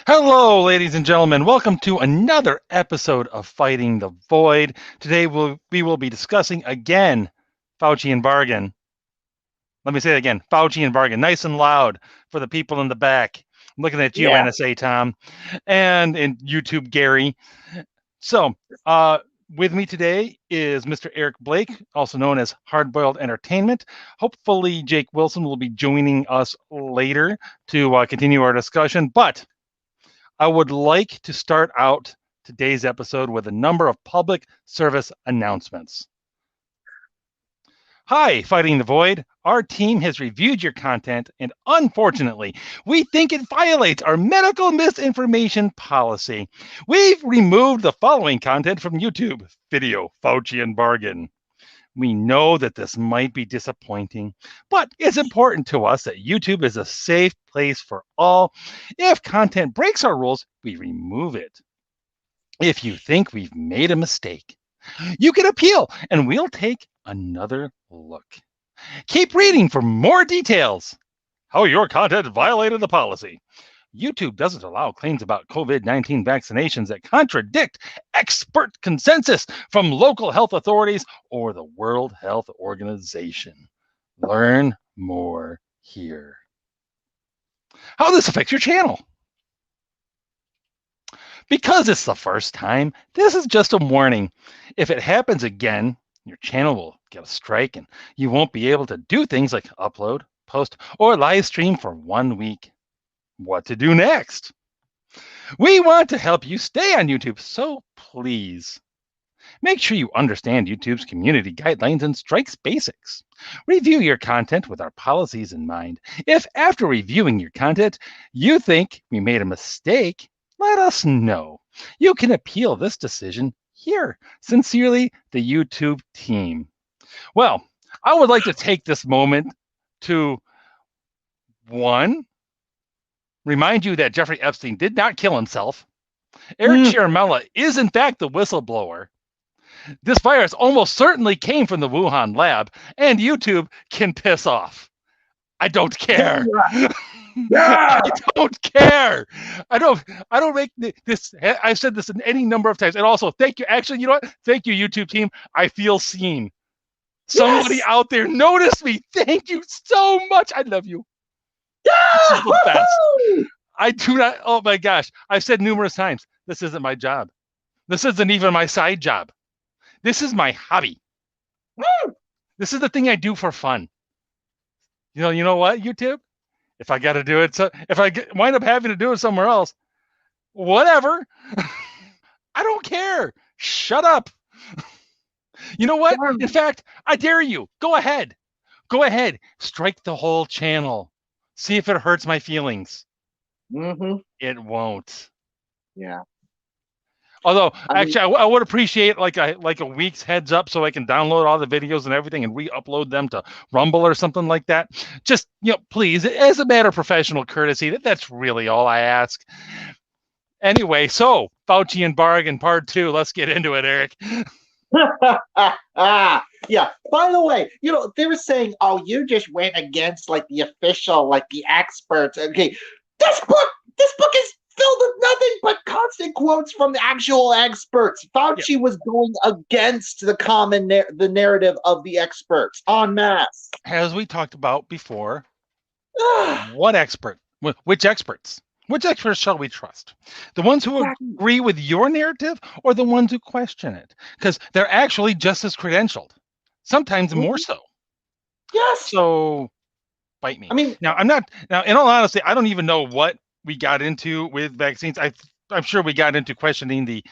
Hello, ladies and gentlemen. Welcome to another episode of Fighting the Void. Today we will be discussing again Faucian Bargain. Let me say it again, Faucian Bargain, nice and loud for the people in the back. I'm looking at you, Yeah. NSA Tom, and YouTube Gary. So, with me today is Mr. Eric Blake, also known as Hardboiled Entertainment. Hopefully, Jake Wilson will be joining us later to continue our discussion, but I would like to start out today's episode with a number of public service announcements. Hi, Fighting the Void. Our team has reviewed your content, and unfortunately, we think it violates our medical misinformation policy. We've removed the following content from YouTube video, Faucian Bargain. We know that this might be disappointing, but it's important to us that YouTube is a safe place for all. If content breaks our rules, we remove it. If you think we've made a mistake, you can appeal and we'll take another look. Keep reading for more details. How your content violated the policy. YouTube doesn't allow claims about COVID-19 vaccinations that contradict expert consensus from local health authorities or the World Health Organization. Learn more here. How this affects your channel. Because it's the first time, this is just a warning. If it happens again, your channel will get a strike and you won't be able to do things like upload, post, or live stream for 1 week. What to do next? We want to help you stay on YouTube, so please make sure you understand YouTube's community guidelines and strikes basics. Review your content with our policies in mind. If after reviewing your content you think we made a mistake, let us know. You can appeal this decision here. Sincerely, the YouTube team. Well, I would like to take this moment to remind you that Jeffrey Epstein did not kill himself. Eric Ciaramella is, in fact, the whistleblower. This virus almost certainly came from the Wuhan lab, and YouTube can piss off. I don't care. Yeah. I don't care. I don't make this. I've said this any number of times. And also, thank you. Actually, you know what? Thank you, YouTube team. I feel seen. Somebody out there noticed me. Thank you so much. I love you. This is the best. I do not. Oh my gosh. I've said numerous times, this isn't my job. This isn't even my side job. This is my hobby. This is the thing I do for fun. You know what, YouTube? If I got to do it, so if I wind up having to do it somewhere else, whatever. I don't care. Shut up. You know what? In fact, I dare you. Go ahead. Go ahead. Strike the whole channel. See if it hurts my feelings. It won't. Yeah. Although, actually, I would appreciate like a week's heads up so I can download all the videos and everything and re-upload them to Rumble or something like that. Just, please, as a matter of professional courtesy, that's really all I ask. Anyway, so Faucian Bargain Part 2. Let's get into it, Eric. Yeah. By the way, they were saying, "Oh, you just went against like the official, like the experts." Okay, this book is filled with nothing but constant quotes from the actual experts. Fauci was going against the narrative of the experts en masse. As we talked about before, what expert? Which experts? Which experts shall we trust? The ones who agree with your narrative or the ones who question it? Because they're actually just as credentialed, sometimes more so. Yes. So, bite me. I mean, now, in all honesty, I don't even know what we got into with vaccines. I'm sure we got into questioning the,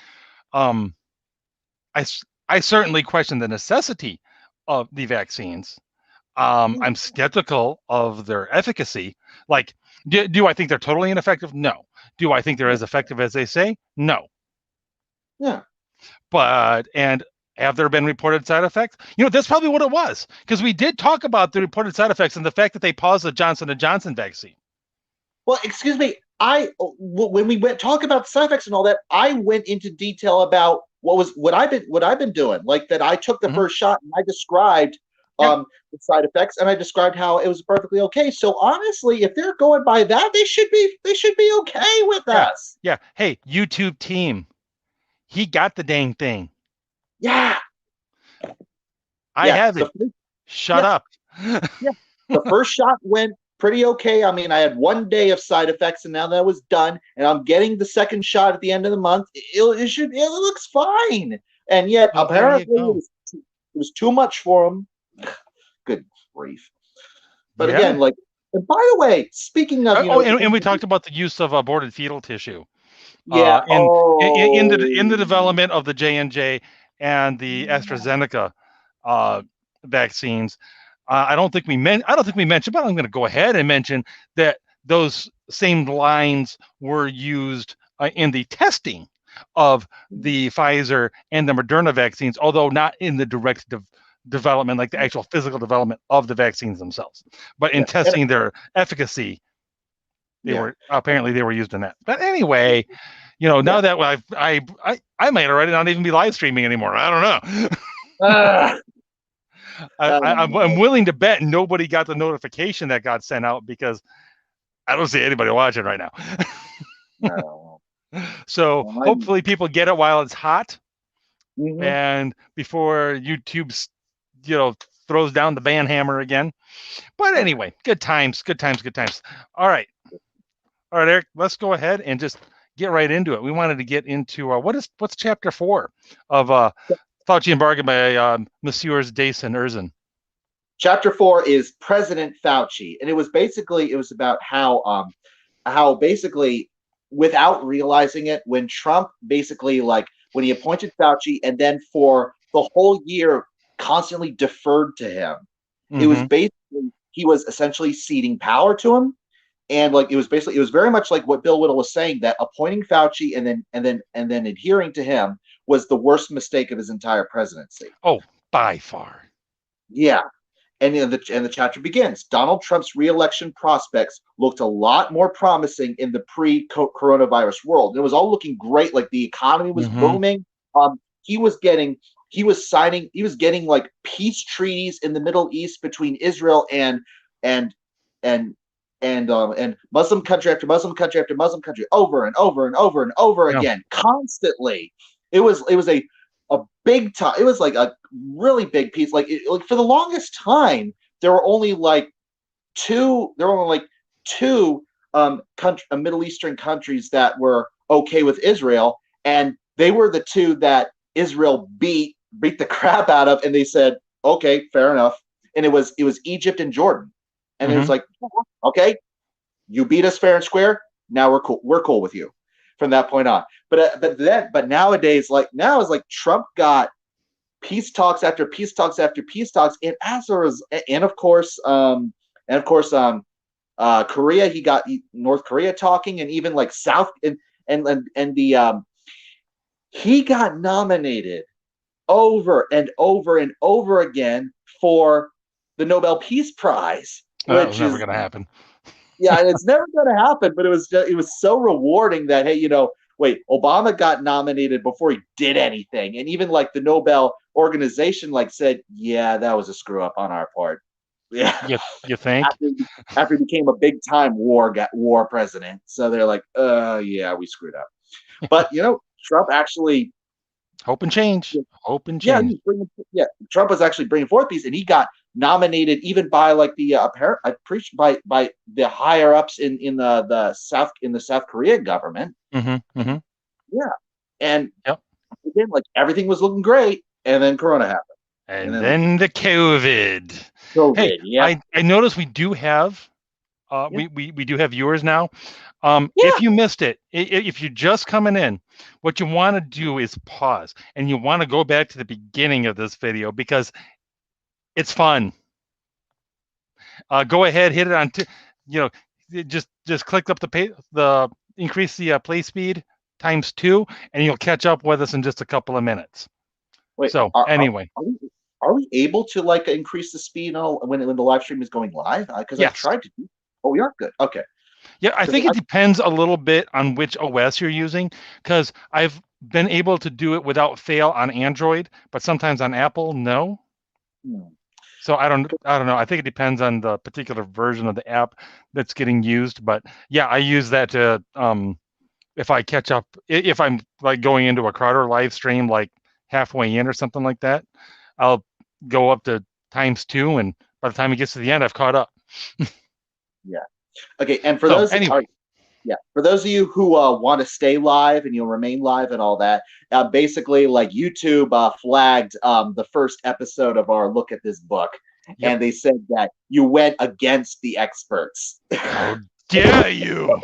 I certainly question the necessity of the vaccines. I'm skeptical of their efficacy. Like, do I think they're totally ineffective? No. Do I think they're as effective as they say? No. Yeah. And have there been reported side effects? That's probably what it was, because we did talk about the reported side effects and the fact that they paused the Johnson & Johnson vaccine. Well, excuse me. When we went talk about side effects and all that, I went into detail about what I've been doing. Like that, I took the first shot and I described the side effects, and I described how it was perfectly okay. So honestly, if they're going by that, they should be okay with us. Yeah. Hey, YouTube team, he got the dang thing. Yeah. I Yeah. have it. Shut Yeah. up. Yeah. The first shot went pretty okay. I mean, I had 1 day of side effects, and now that was done, and I'm getting the second shot at the end of the month. It looks fine, and yet Well, there you apparently go. it was too much for him. Good grief! But Yeah. again, like, and by the way, speaking of, And we talked about the use of aborted fetal tissue yeah, in the development of the J&J and the AstraZeneca vaccines. I don't think we mentioned, but I'm going to go ahead and mention that those same lines were used in the testing of the Pfizer and the Moderna vaccines, although not in the direct development, like the actual physical development of the vaccines themselves, but in testing their efficacy. They were used in that. But anyway, now that I might already not even be live streaming anymore. I don't know. I'm willing to bet nobody got the notification that got sent out, because I don't see anybody watching right now. No. So hopefully people get it while it's hot, Mhm. and before YouTube, throws down the ban hammer again. But anyway, good times. All right, Eric. Let's go ahead and just get right into it. We wanted to get into what's chapter 4 of Faucian Bargain by Messieurs Dace and Erzin. Chapter 4 is President Fauci, and it was about how basically, without realizing it, when Trump basically, like, when he appointed Fauci and then for the whole year constantly deferred to him, it was basically, he was essentially ceding power to him. And like, it was very much like what Bill Whittle was saying, that appointing Fauci and then adhering to him was the worst mistake of his entire presidency. Oh, by far. Yeah. And the chapter begins. Donald Trump's reelection prospects looked a lot more promising in the pre-coronavirus world. It was all looking great. Like, the economy was booming. He was getting like peace treaties in the Middle East between Israel and Muslim country after Muslim country after Muslim country, over and over and over and over again, constantly. It was a big time. It was like a really big piece. Like for the longest time, there were only like two Middle Eastern countries that were okay with Israel, and they were the two that Israel beat the crap out of, and they said, okay, fair enough. And it was Egypt and Jordan, and it was like, okay, you beat us fair and square. Now we're cool with you from that point on. But nowadays, now is like Trump got peace talks after peace talks after peace talks, and of course, Korea. He got North Korea talking, and even like South he got nominated over and over and over again for the Nobel Peace Prize, which is never going to happen. Yeah, and it's never going to happen. But it was so rewarding that, hey, wait, Obama got nominated before he did anything, and even like the Nobel organization said, yeah, that was a screw up on our part. Yeah, you think? After he became a big time war president, so they're like, yeah, we screwed up. But Trump actually hope and change. Yeah, Trump was actually bringing forth peace, and he got nominated even by like the by the higher ups in the South Korea government. Yeah, and again, like, everything was looking great, and then Corona happened, and then the COVID. Hey, yeah. I noticed we do have we do have viewers now. If you missed it, if you're just coming in, what you want to do is pause, and you want to go back to the beginning of this video, because it's fun. Go ahead, hit it on, just click up the increase the play speed ×2, and you'll catch up with us in just a couple of minutes. Wait, so anyway, are we able to like increase the speed when the live stream is going live? Because I've tried to do. Oh, we are good. Okay. Yeah, I think it depends a little bit on which OS you're using, because I've been able to do it without fail on Android, but sometimes on Apple, no. So I don't know. I think it depends on the particular version of the app that's getting used. But yeah, I use that to if I catch up, if I'm like going into a Crowder live stream like halfway in or something like that, I'll go up to ×2, and by the time it gets to the end, I've caught up. Yeah. Okay. And So anyway, yeah, for those of you who want to stay live and you'll remain live and all that, basically, like YouTube flagged the first episode of our look at this book, yep. and they said that you went against the experts. How dare you?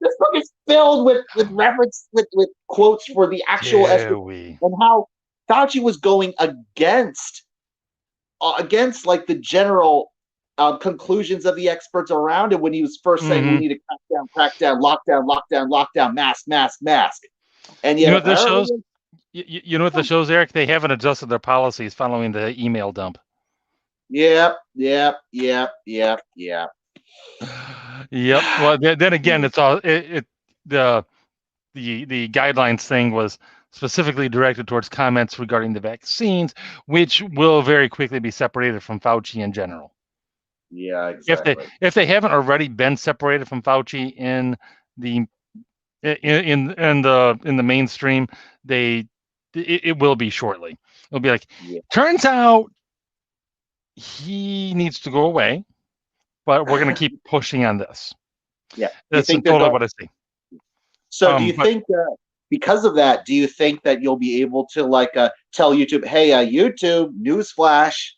This book is filled with reference with quotes for the actual Dare we? and how Fauci was going against like the general conclusions of the experts around it when he was first saying we need to crack down, lockdown, mask. And You know yet what this shows? apparently, You know what this shows, Eric? They haven't adjusted their policies following the email dump. Yep. Yep. Well, then again, it's all the guidelines thing was specifically directed towards comments regarding the vaccines, which will very quickly be separated from Fauci in general. Yeah, exactly. If they haven't already been separated from Fauci in the mainstream, it will be shortly. It'll be like, turns out he needs to go away, but we're going to keep pushing on this. Yeah, that's totally what I see. So, do you think because of that, do you think that you'll be able to like tell YouTube, "Hey, YouTube, newsflash"?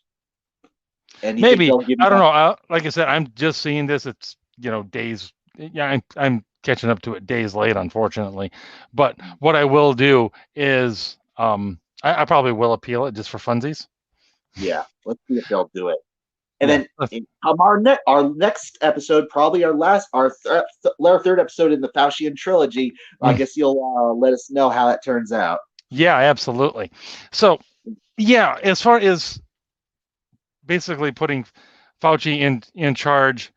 And maybe I don't know. Like I said, I'm just seeing this. It's days. Yeah, I'm catching up to it days late, unfortunately. But what I will do is I probably will appeal it just for funsies. Yeah, let's see if they'll do it. And then our next episode, probably our third episode in the Faucian trilogy. I guess you'll let us know how that turns out. Yeah, absolutely. So, yeah, as far as basically putting Fauci in charge,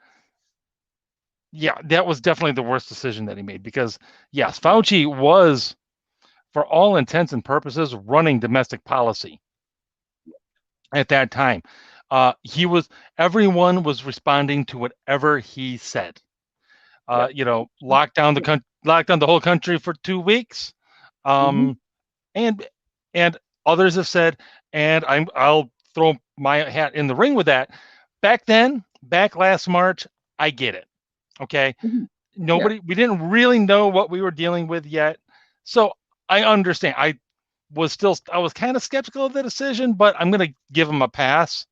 yeah, that was definitely the worst decision that he made because, yes, Fauci was, for all intents and purposes, running domestic policy at that time. Everyone was responding to whatever he said. Lock down the whole country for 2 weeks. And others have said, and I'll throw my hat in the ring with that. Back last March, I get it. Okay. We didn't really know what we were dealing with yet. So I understand. I was kind of skeptical of the decision, but I'm going to give him a pass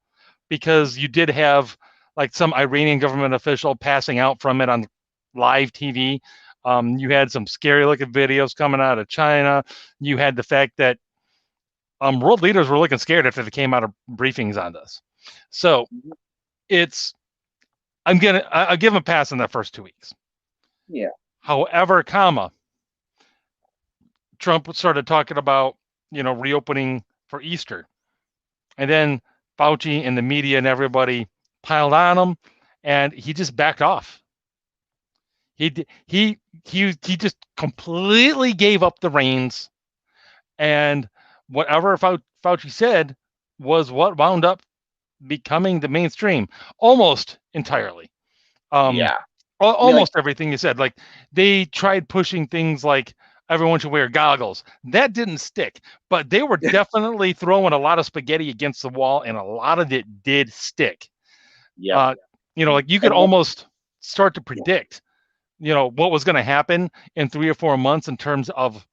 because you did have like some Iranian government official passing out from it on live TV. You had some scary looking videos coming out of China. You had the fact that world leaders were looking scared after they came out of briefings on this. So I'll give him a pass in that first 2 weeks. Yeah. However, Trump started talking about, reopening for Easter. And then Fauci and the media and everybody piled on him, and he just backed off. He just completely gave up the reins, and whatever Fauci said was what wound up becoming the mainstream almost entirely. Almost everything he said. Like they tried pushing things like everyone should wear goggles. That didn't stick, but they were definitely throwing a lot of spaghetti against the wall, and a lot of it did stick. Yeah. Like you could almost start to predict, what was going to happen in 3 or 4 months in terms of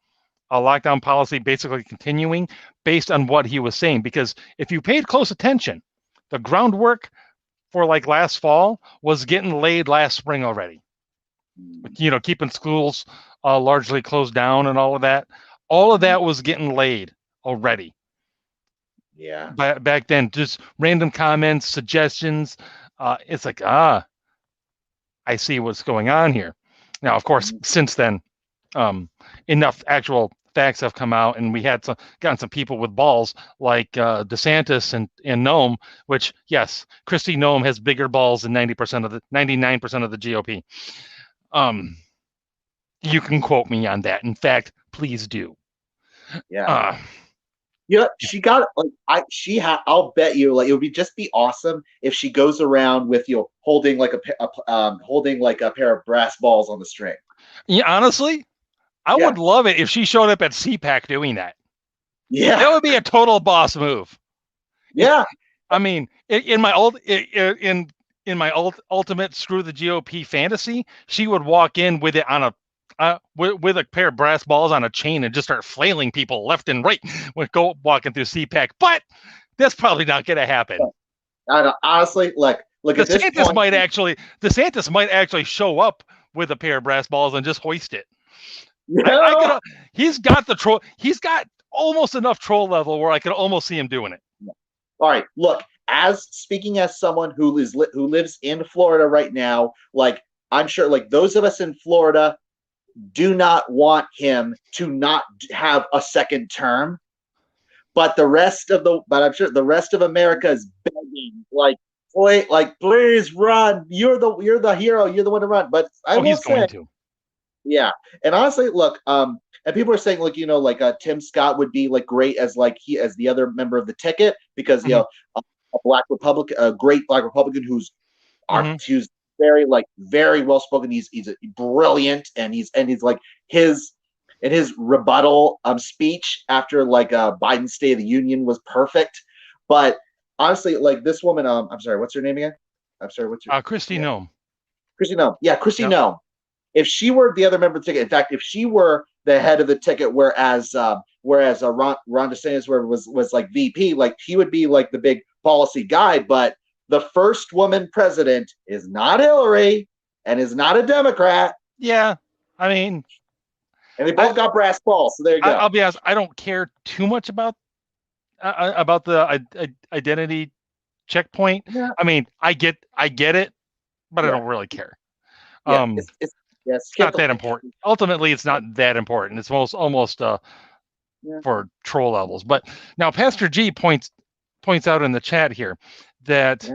a lockdown policy basically continuing based on what he was saying. Because if you paid close attention, the groundwork for like last fall was getting laid last spring already. Keeping schools largely closed down and all of that. All of that was getting laid already. Yeah. Back then, just random comments, suggestions. It's like, I see what's going on here. Now, of course, since then, enough actual facts have come out, and we had gotten some people with balls like DeSantis and Noem, which, yes, Kristi Noem has bigger balls than 99% of the GOP. You can quote me on that. In fact, please do. Yeah. she got like I'll bet you like it would be awesome if she goes around with holding like holding like a pair of brass balls on the string. Yeah, honestly, I Yeah, would love it if she showed up at CPAC doing that. yeah, That would be a total boss move. yeah. I mean, in my ultimate screw the GOP fantasy, she would walk in with it on a with a pair of brass balls on a chain and just start flailing people left and right when go walking through CPAC. But that's probably not going to happen. Honestly, look at this point. DeSantis might actually show up with a pair of brass balls and just hoist it. He's got the troll. He's got almost enough troll level where I could almost see him doing it. All right, look. As speaking as someone who lives in Florida right now, like I'm sure, like those of us in Florida do not want him to not have a second term, but I'm sure the rest of America is begging, like, please run. You're the hero. You're the one to run. But I will say, going to. Yeah, and honestly, look, and people are saying, like, Tim Scott would be like great as as the other member of the ticket because a black Republican, a great black Republican who's very well spoken. He's brilliant, and he's like his rebuttal speech after Biden's State of the Union was perfect. But honestly, like this woman, I'm sorry, what's her name again? I'm sorry, what's your Kristi Noem. Kristi Noem. Yeah, Kristi Noem. If she were the other member of the ticket, in fact, if she were the head of the ticket, whereas Ron DeSantis was like VP, like he would be like the big policy guy. But the first woman president is not Hillary and is not a Democrat. Yeah, I mean, and they both got brass balls. So there you go. I'll be honest, I don't care too much about the identity checkpoint. Yeah. I mean, I get it, but I don't really care. It's not that important. Ultimately, it's not that important. It's almost for troll levels. But now Pastor G points out in the chat here that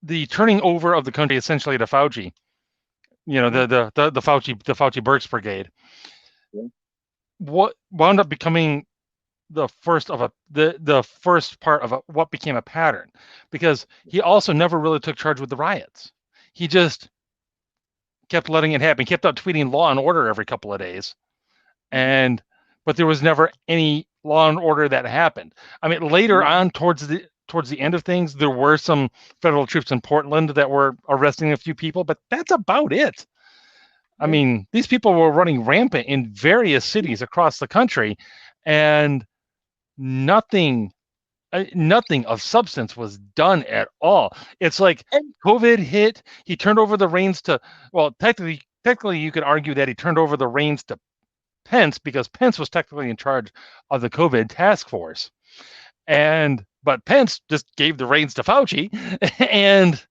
the turning over of the country essentially to Fauci, the Fauci Birx Brigade, what wound up becoming the first part of what became a pattern, because he also never really took charge with the riots. He just kept letting it happen. He kept up tweeting law and order every couple of days, but there was never any law and order that happened. I mean, later on, towards the end of things, there were some federal troops in Portland that were arresting a few people, but that's about it. I mean, these people were running rampant in various cities across the country, and nothing of substance was done at all. It's like COVID hit, he turned over the reins to, well, technically you could argue that he turned over the reins to Pence, because Pence was technically in charge of the COVID task force. But Pence just gave the reins to Fauci, and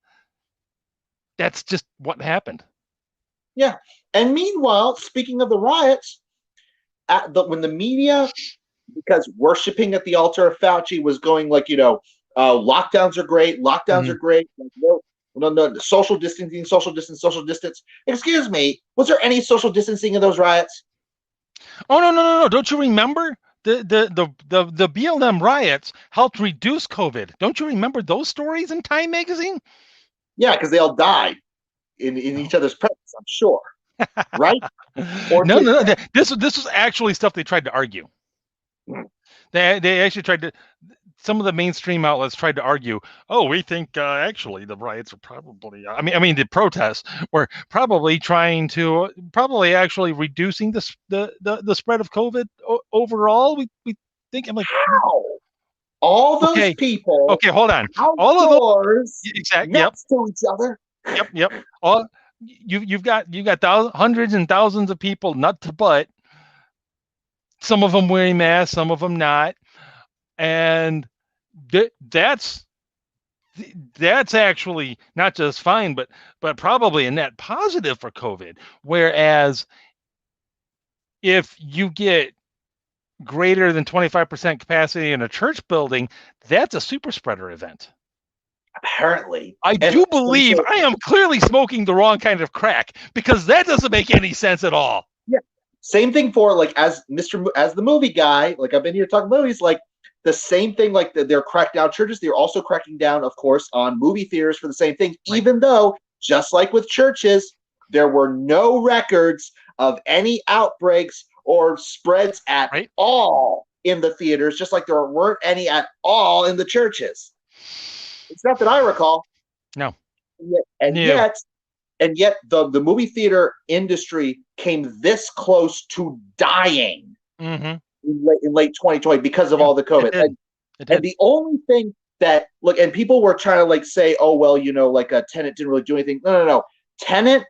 that's just what happened. Yeah. And meanwhile, speaking of the riots, when the media, because worshiping at the altar of Fauci was going lockdowns are great, are great. No, social distancing, social distance. Excuse me, was there any social distancing in those riots? Oh, no. Don't you remember? The BLM riots helped reduce COVID. Don't you remember those stories in Time magazine? Yeah, because they all died in each other's presence, I'm sure. Right? No. This was actually stuff they tried to argue. They actually tried to. Some of the mainstream outlets tried to argue, oh, we think actually the riots are probably, the protests were probably actually reducing the spread of COVID overall. We think, I'm like, how? All those people. Okay, hold on. All of those next to each other. Yep. All you've got hundreds and thousands of people nut to butt. Some of them wearing masks, some of them not, and that's actually not just fine, but probably a net positive for COVID. Whereas if you get greater than 25% capacity in a church building, that's a super spreader event. Apparently. I do believe I am clearly smoking the wrong kind of crack, because that doesn't make any sense at all. Yeah. Same thing for as the movie guy, I've been here talking movies, the same thing, like they're cracking down churches, they're also cracking down, of course, on movie theaters for the same thing, Right. even though, just like with churches, there were no records of any outbreaks or spreads at Right. all in the theaters, just like there weren't any at all in the churches. It's not that I recall. No. And yet, the movie theater industry came this close to dying Mm-hmm. in late 2020 because of all the COVID. It did. And the only thing that, look, and people were trying to like say, oh, well, like a Tenet didn't really do anything. No. Tenet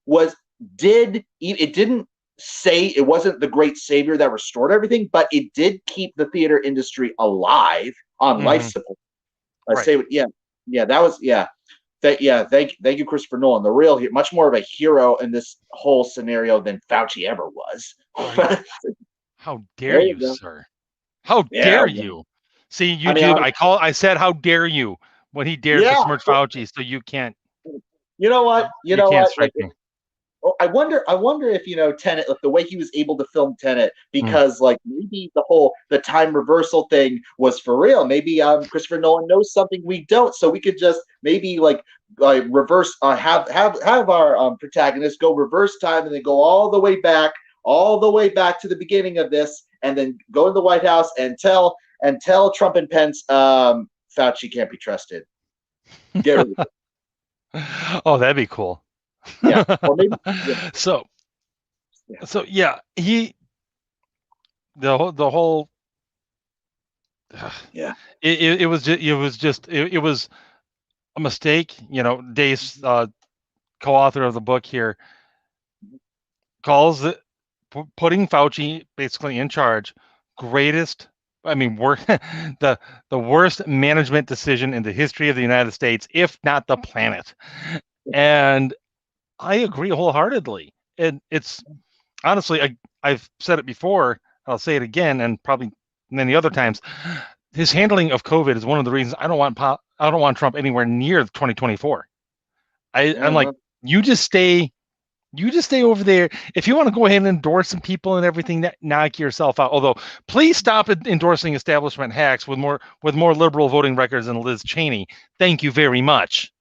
it didn't say it wasn't the great savior that restored everything, but it did keep the theater industry alive on life support. That was thank you, Christopher Nolan, the real much more of a hero in this whole scenario than Fauci ever was. Right. How dare you, sir? How dare you? See, YouTube, I said how dare you when he dared to besmirch Fauci, so you can't. You know what? You can't strike me. I wonder if Tenet, like the way he was able to film Tenet, because like maybe the time reversal thing was for real. Maybe Christopher Nolan knows something we don't, so we could just maybe reverse have our protagonist go reverse time and then go all the way back to the beginning of this, and then go to the White House and tell Trump and Pence, Fauci can't be trusted. Get rid of it. Oh, that'd be cool. Yeah. Or maybe, So he the whole it was a mistake. Dave's co-author of the book here calls it putting Fauci basically in charge the worst management decision in the history of the United States, if not the planet. And I agree wholeheartedly. And it's honestly, I've said it before, I'll say it again, and probably many other times. His handling of COVID is one of the reasons I don't want Trump anywhere near 2024. I'm like, you just stay over there. If you want to go ahead and endorse some people and everything, knock yourself out. Although, please stop endorsing establishment hacks with more liberal voting records than Liz Cheney. Thank you very much.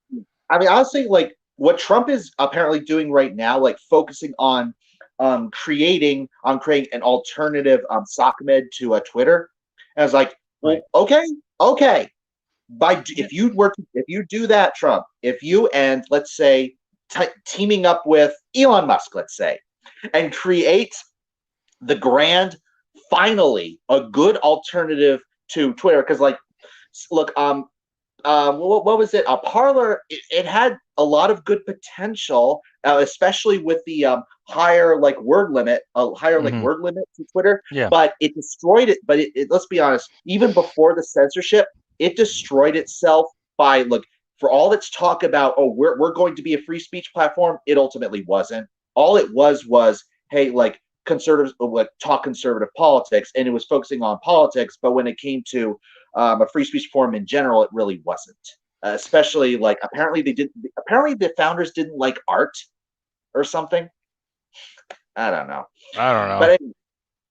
I mean, honestly, like what Trump is apparently doing right now, like focusing on creating an alternative SOCMED to Twitter. And I was like, well, okay. If you do that, Trump, if you and let's say teaming up with Elon Musk, let's say, and create finally a good alternative to Twitter, because like, look, what was it? A Parler. It had a lot of good potential, especially with the higher word limit to Twitter. Yeah. But it destroyed it. But let's be honest. Even before the censorship, it destroyed itself by for all its talk about, oh, we're going to be a free speech platform. It ultimately wasn't. All it was, hey, conservatives talk conservative politics, and it was focusing on politics. But when it came to a free speech forum in general, it really wasn't. Especially apparently the founders didn't like art or something. I don't know. But anyway,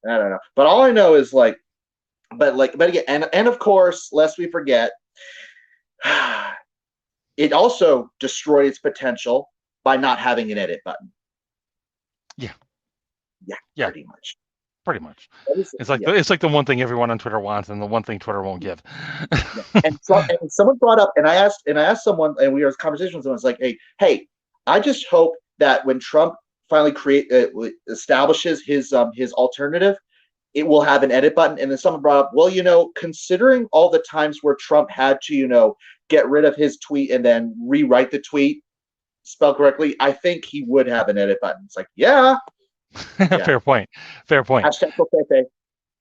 I don't know. But all I know is but again, and of course, lest we forget, it also destroyed its potential by not having an edit button. Yeah. Pretty much. It's like the one thing everyone on Twitter wants, and the one thing Twitter won't give. And someone brought up, and I asked someone, and we were in conversation with someone. It's like, hey, I just hope that when Trump finally establishes his alternative, it will have an edit button. And then someone brought up, well, considering all the times where Trump had to, get rid of his tweet and then rewrite the tweet spelled correctly, I think he would have an edit button. It's like, yeah. Fair point. Hashtag Pepe.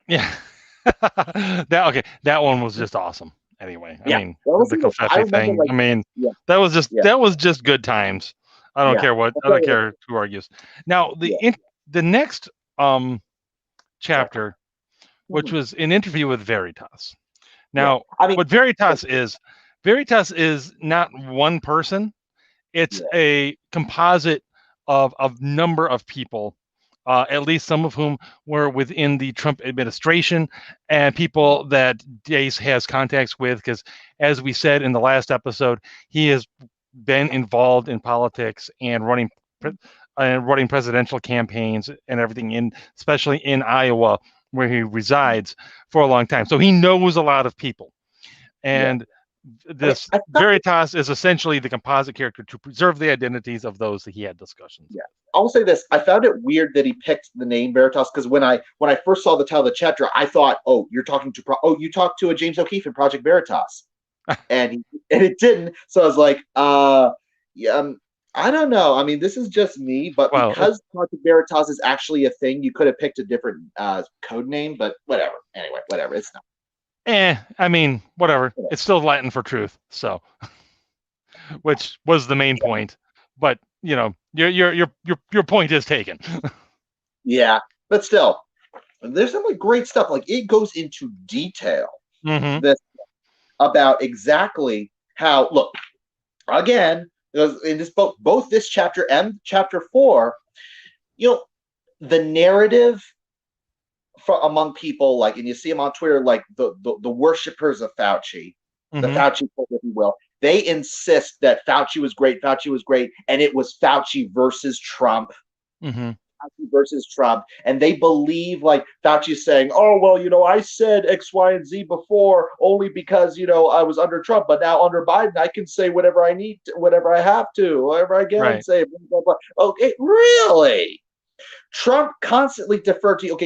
Yeah. That one was just awesome. Anyway, I mean, the confetti thing. That was just good times. I don't care who argues. Now the next chapter, which was an interview with Veritas. Now, what Veritas is not one person. It's a composite of a number of people at least some of whom were within the Trump administration, and people that Dace has contacts with, because as we said in the last episode, he has been involved in politics and running presidential campaigns and everything, especially in Iowa, where he resides, for a long time. So he knows a lot of people. And this Veritas is essentially the composite character to preserve the identities of those that he had discussions. Yeah, I will say this: I found it weird that he picked the name Veritas, because when I first saw the title of the chapter, I thought, oh, you talked to a James O'Keefe in Project Veritas, and it didn't. So I was like, yeah, I don't know. I mean, this is just me, but because Project Veritas is actually a thing, you could have picked a different code name. But whatever. Anyway, whatever. It's not. I mean, whatever. It's still Latin for truth, so which was the main point. But your point is taken. Yeah, but still, there's some great stuff. Like, it goes into detail about exactly how. Look, again, in this both this chapter and chapter 4, the narrative among people, like, and you see them on Twitter, like the worshippers of Fauci, the Fauci cult, if you will, they insist that Fauci was great, and it was Fauci versus Trump. Fauci versus Trump, and they believe, like, Fauci's saying, oh, well, I said X, Y, and Z before only because, I was under Trump, but now under Biden, I can say whatever I need to, whatever I have to, whatever I can say, blah, blah, blah. Okay, really? Trump constantly deferred to,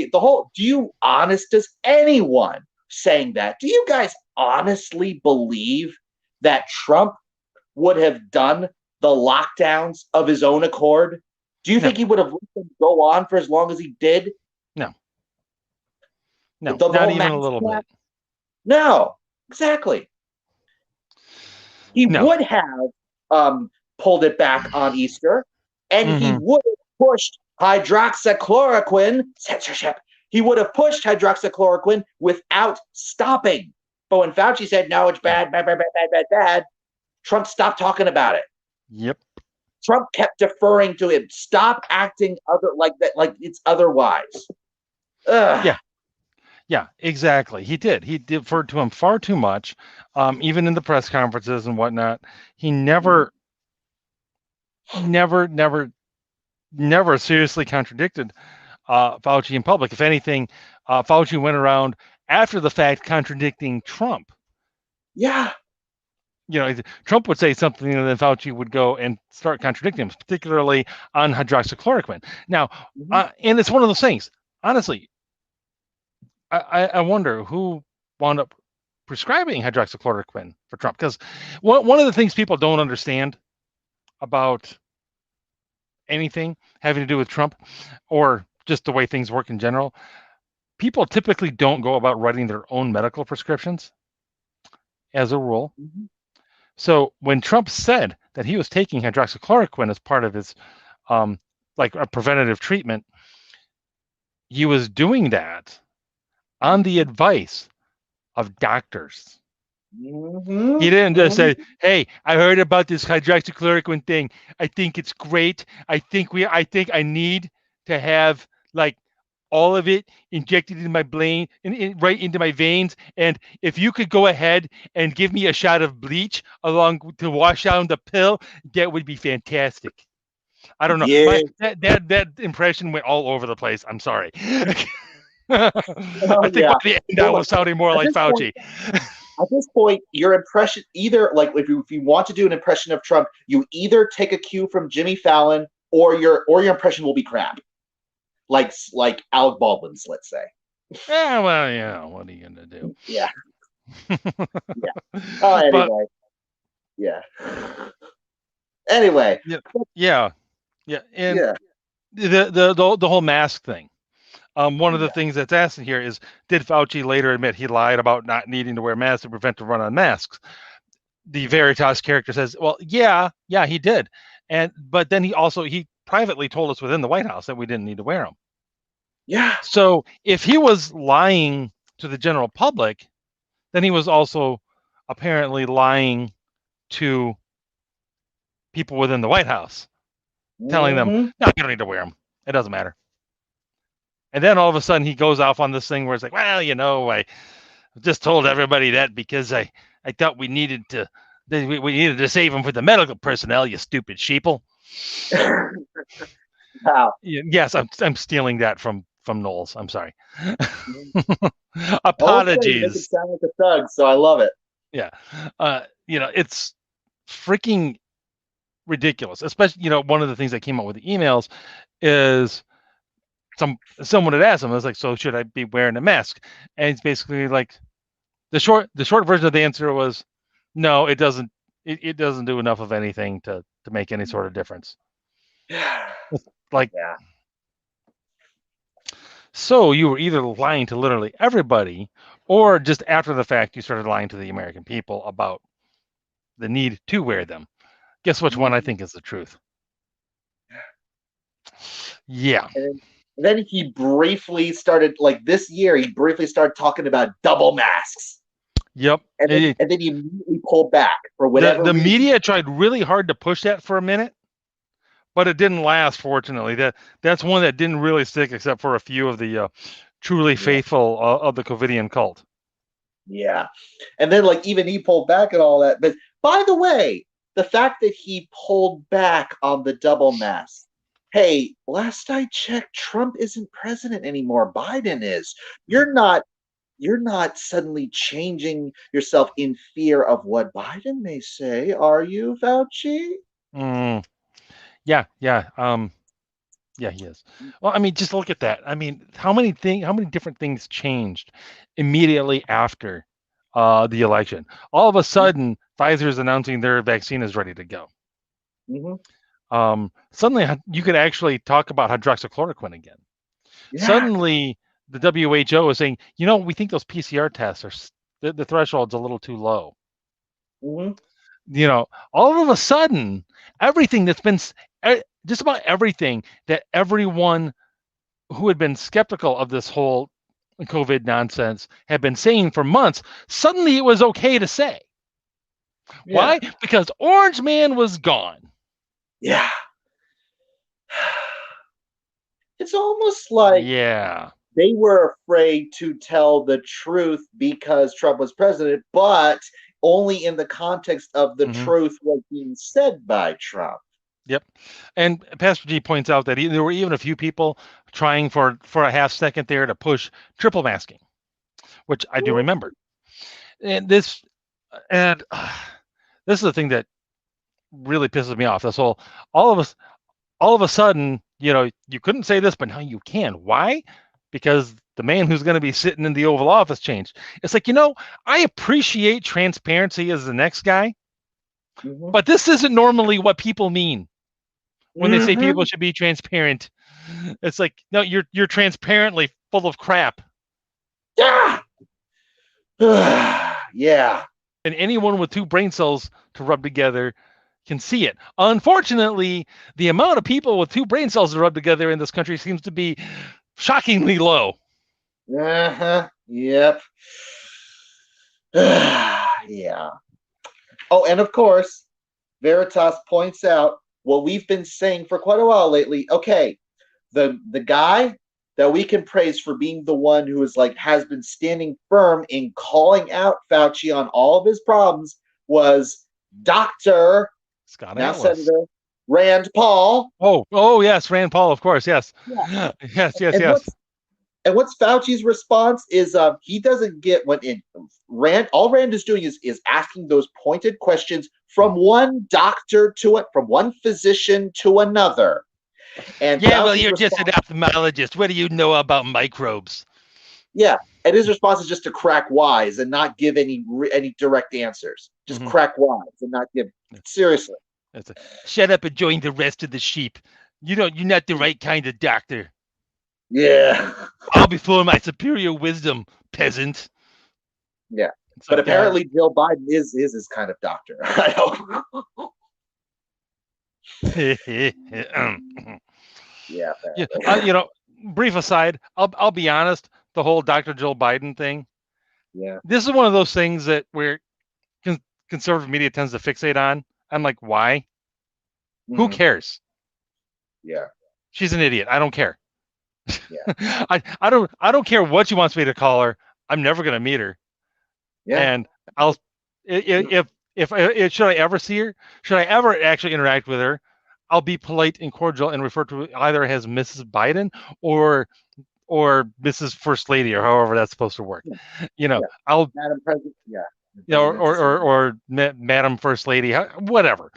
does anyone saying that, do you guys honestly believe that Trump would have done the lockdowns of his own accord? Do you think he would have let them go on for as long as he did? No, not even a little bit. No, exactly. He would have pulled it back on Easter, and he would have pushed hydroxychloroquine censorship. He would have pushed hydroxychloroquine without stopping. But when Fauci said, no, it's bad, Trump stopped talking about it. Yep. Trump kept deferring to him. Stop acting like that, like it's otherwise. Ugh. Yeah, exactly. He did. He deferred to him far too much, even in the press conferences and whatnot. He never seriously contradicted Fauci in public. If anything, Fauci went around after the fact contradicting Trump. Yeah. Trump would say something, and then Fauci would go and start contradicting him, particularly on hydroxychloroquine. Now, and it's one of those things, honestly, I wonder who wound up prescribing hydroxychloroquine for Trump, because one of the things people don't understand about anything having to do with Trump, or just the way things work in general, people typically don't go about writing their own medical prescriptions as a rule. So when Trump said that he was taking hydroxychloroquine as part of his like a preventative treatment, he was doing that on the advice of doctors. He didn't just say, hey, I heard about this hydroxychloroquine thing. I think it's great. I think I need to have like all of it injected in my brain, right into my veins. And if you could go ahead and give me a shot of bleach along to wash down the pill, that would be fantastic. I don't know. Yeah. That impression went all over the place. I'm sorry. I think by the end I was sounding more like Fauci. At this point, your impression, either, like, if you want to do an impression of Trump, you either take a cue from Jimmy Fallon, or your impression will be crap. Like Alec Baldwin's, let's say. Yeah, well, yeah. What are you gonna do? Yeah. Oh, anyway. Anyway. Yeah. And the whole mask thing. One of the things that's asked here is, did Fauci later admit he lied about not needing to wear masks to prevent the run on masks? The Veritas character says, well, yeah, he did. But then he privately told us within the White House that we didn't need to wear them. Yeah. So if he was lying to the general public, then he was also apparently lying to people within the White House, telling them, no, you don't need to wear them. It doesn't matter. And then all of a sudden he goes off on this thing where it's like, well, I just told everybody that because I thought we needed to save them for the medical personnel, you stupid sheeple. Wow. Yes, I'm stealing that from Knowles. I'm sorry. Okay, you make it Apologies. sound like a thug, so I love it. Yeah. It's freaking ridiculous. Especially, one of the things that came out with the emails is someone had asked him, I was like, so should I be wearing a mask? And it's basically like the short version of the answer was no, it doesn't do enough of anything to make any sort of difference. Like, Yeah. so you were either lying to literally everybody, or just after the fact you started lying to the American people about the need to wear them. Guess which one I think is the truth? Yeah. And then he briefly started, like this year, he briefly started talking about double masks. Yep. And then he immediately pulled back for whatever The reason. media tried really hard to push that for a minute, but it didn't last. Fortunately, that's one that didn't really stick, except for a few of the truly faithful of the COVIDian cult. Yeah, and then like even he pulled back and all that. But by the way, the fact that he pulled back on the double mask. Hey, last I checked, Trump isn't president anymore. Biden is. You're not. You're not suddenly changing yourself in fear of what Biden may say, are you, Fauci? Yeah. Yeah, he is. Well, I mean, just look at that. I mean, how many different things changed immediately after the election? All of a sudden, Pfizer's announcing their vaccine is ready to go. Suddenly, you could actually talk about hydroxychloroquine again. Yeah. Suddenly, the WHO is saying, we think those PCR tests are the threshold's a little too low. All of a sudden, everything that's been just about everything that everyone who had been skeptical of this whole COVID nonsense had been saying for months, suddenly it was okay to say. Yeah. Why? Because Orange Man was gone. Yeah. It's almost like they were afraid to tell the truth because Trump was president, but only in the context of the truth was being said by Trump. Yep. And Pastor G points out that there were even a few people trying for a half second there to push triple masking, which I do remember. And this is the thing that really pisses me off. This whole all of a sudden, you couldn't say this, but now you can. Why? Because the man who's going to be sitting in the Oval Office changed. It's like, I appreciate transparency as the next guy, but this isn't normally what people mean when they say people should be transparent. It's like, no, you're transparently full of crap. Yeah. Yeah. And anyone with two brain cells to rub together can see it. Unfortunately, the amount of people with two brain cells to rub together in this country seems to be shockingly low. Yep. Yeah. Oh, and of course, Veritas points out what we've been saying for quite a while lately. Okay, the guy that we can praise for being the one who has been standing firm in calling out Fauci on all of his problems was Dr. Senator Rand Paul. Oh yes, Rand Paul, of course, yes. Yeah. Yes. And what's Fauci's response is he doesn't get what all Rand is doing is asking those pointed questions from one doctor from one physician to another. And well, you're just an ophthalmologist. What do you know about microbes? Yeah, and his response is just to crack wise and not give any direct answers. Just crack wise and not give seriously. Shut up and join the rest of the sheep. You're not the right kind of doctor. Yeah. I'll be full of my superior wisdom, peasant. Yeah. But apparently Joe Biden is his kind of doctor. I don't Yeah. Brief aside, I'll be honest, the whole Dr. Joe Biden thing. Yeah. This is one of those things that where conservative media tends to fixate on. I'm like, why? Who cares? Yeah. She's an idiot. I don't care. Yeah. I don't care what she wants me to call her. I'm never going to meet her. Yeah. And I'll if should I ever see her, should I ever actually interact with her, I'll be polite and cordial and refer to either as Mrs. Biden or Mrs. First Lady or however that's supposed to work. Yeah. You know, Yeah. I'll Madam President. Yeah. The or president or is or, or Madam First Lady, whatever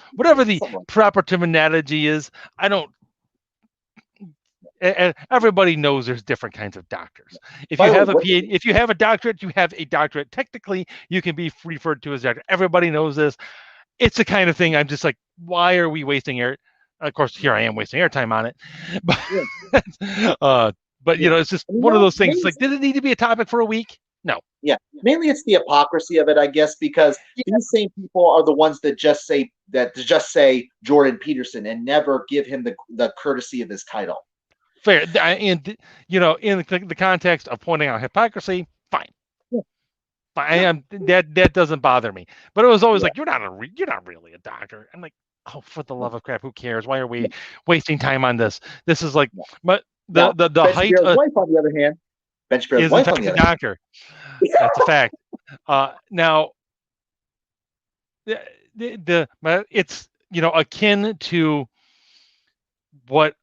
the something. proper terminology is. I don't. Everybody knows there's different kinds of doctors. If By you the way, have a PhD, if you have a doctorate, you have a doctorate. Technically, you can be referred to as doctor. Everybody knows this. It's the kind of thing I'm just like, why are we wasting air? Of course, here I am wasting airtime on it, but yeah, uh, yeah. it's just And one of those things. maybe It's like, did it need to be a topic for a week? No. yeah, mainly it's the hypocrisy of it, I guess, because Yeah, these same people are the ones that just say Jordan Peterson and never give him the courtesy of his title. fair. And in the context of pointing out hypocrisy, fine. Yeah, I yeah, am that doesn't bother me. But it was always yeah, like, you're not really a doctor. I'm like, oh, for the yeah, love of crap, who cares? Why are yeah, we wasting time on this? This is like, yeah. but Now, the Ben height Shapiro's wife, on the other hand, Ben Shapiro's is in wife, on fact the a other hand, doctor. That's a fact. Now it's akin to what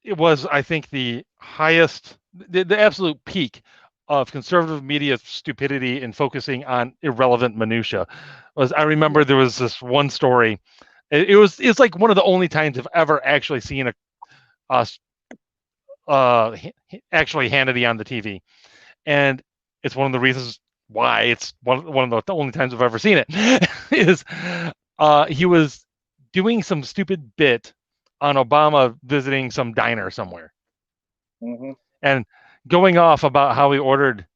it was. I think the highest, the absolute peak of conservative media stupidity in focusing on irrelevant minutia was. I remember there was this one story. It's like one of the only times I've ever actually seen a actually Hannity on the TV, and it's one of the reasons why it's one of the only times I've ever seen it. Is he was doing some stupid bit on Obama visiting some diner somewhere mm-hmm. and going off about how he ordered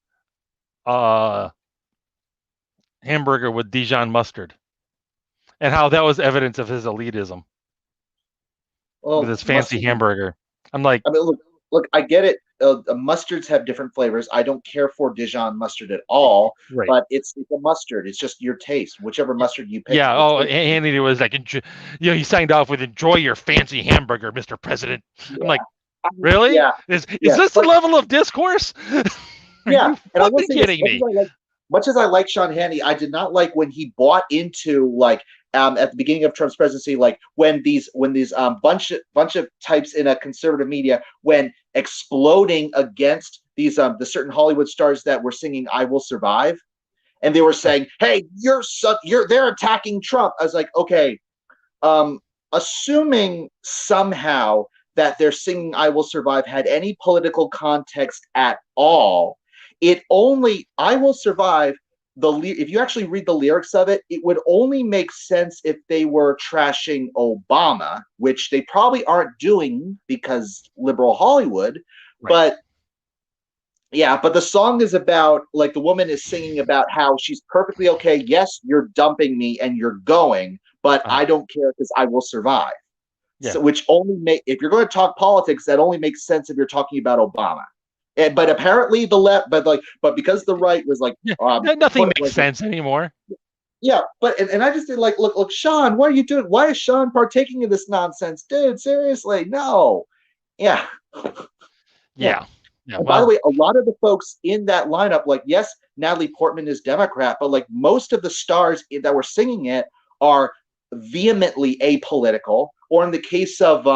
hamburger with Dijon mustard and how that was evidence of his elitism with Well, his fancy mustard. hamburger. I'm like, I mean, look, I get it. Mustards have different flavors. I don't care for Dijon mustard at all, right. but it's a mustard. It's just your taste. Whichever mustard you pick. Yeah. Oh, Andy was like, he signed off with "Enjoy your fancy hamburger, Mr. President." I'm Yeah, like, really? yeah, Is yeah. this the But level of discourse? Are yeah, you and I will fucking say this: kidding me? much as I like Sean Hannity, I did not like when he bought into at the beginning of Trump's presidency, like when these bunch of types in a conservative media when exploding against these the certain Hollywood stars that were singing "I Will Survive," and they were saying, "Hey, they're attacking Trump." I was like, okay, assuming somehow that their singing "I Will Survive" had any political context at all, "I Will Survive." If you actually read the lyrics of it, it would only make sense if they were trashing Obama, which they probably aren't doing because liberal Hollywood. Right. But yeah, but the song is about, like, the woman is singing about how she's perfectly okay. Yes, you're dumping me and you're going, but I don't care because I will survive. Yeah. So, which only if you're going to talk politics, that only makes sense if you're talking about Obama. But apparently the left, but because the right was like, nothing makes sense anymore. Yeah, but and I just did like, look, Sean, what are you doing? Why is Sean partaking in this nonsense, dude? Seriously, no. Yeah. Yeah. Yeah. And by the way, a lot of the folks in that lineup, like, yes, Natalie Portman is Democrat, but like most of the stars that were singing it are vehemently apolitical. Or in the case of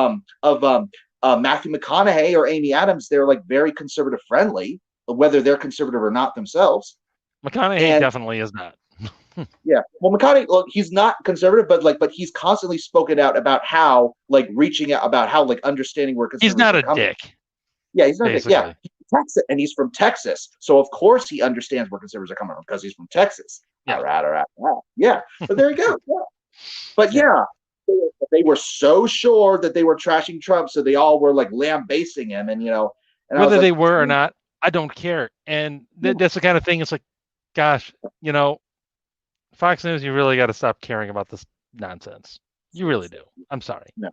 Matthew McConaughey or Amy Adams, they're like very conservative friendly, whether they're conservative or not themselves. McConaughey definitely is not. Yeah, well, McConaughey, look, he's not conservative, but he's constantly spoken out about how, like, reaching out about how, like, understanding where conservatives he's not are a coming. dick. Yeah, he's not basically. a dick. Yeah, Texas, and he's from Texas, so of course he understands where conservatives are coming from because he's from Texas. Yeah. All right. Yeah, but there you go. Yeah, but yeah, they were so sure that they were trashing Trump, so they all were like lambasting him, and and whether they were or not, I don't care. And that's the kind of thing. It's like, gosh, Fox News, you really got to stop caring about this nonsense. You really do. I'm sorry. No.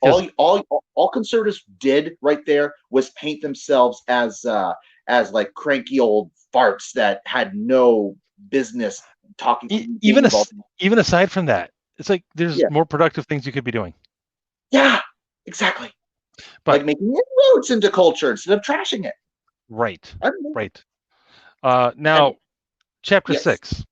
All conservatives did right there was paint themselves as like cranky old farts that had no business talking. Even aside from that, it's like there's more productive things you could be doing. Yeah, exactly. But like making inroads into culture instead of trashing it. right, I don't know. right. And Now, chapter yes. 6,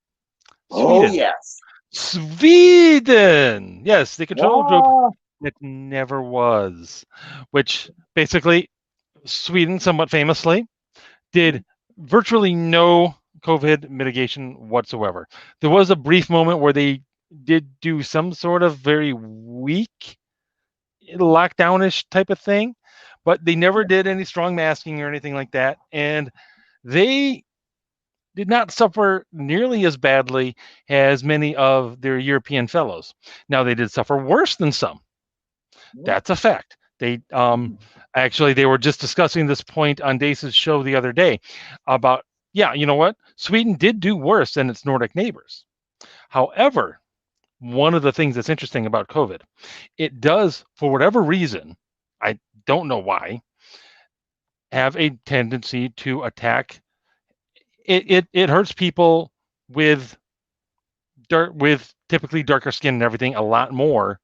Oh Sweden. yes. Sweden! Yes, the control group Ah. that never was, which basically Sweden, somewhat famously, did virtually no COVID mitigation whatsoever. There was a brief moment where they did do some sort of very weak lockdownish type of thing, but they never did any strong masking or anything like that. And they did not suffer nearly as badly as many of their European fellows. Now, they did suffer worse than some. That's a fact. They actually they were just discussing this point on Dace's show the other day about, yeah, you know what? Sweden did do worse than its Nordic neighbors. However, one of the things that's interesting about COVID, it does, for whatever reason, I don't know why, have a tendency to attack. It hurts people with with typically darker skin and everything a lot more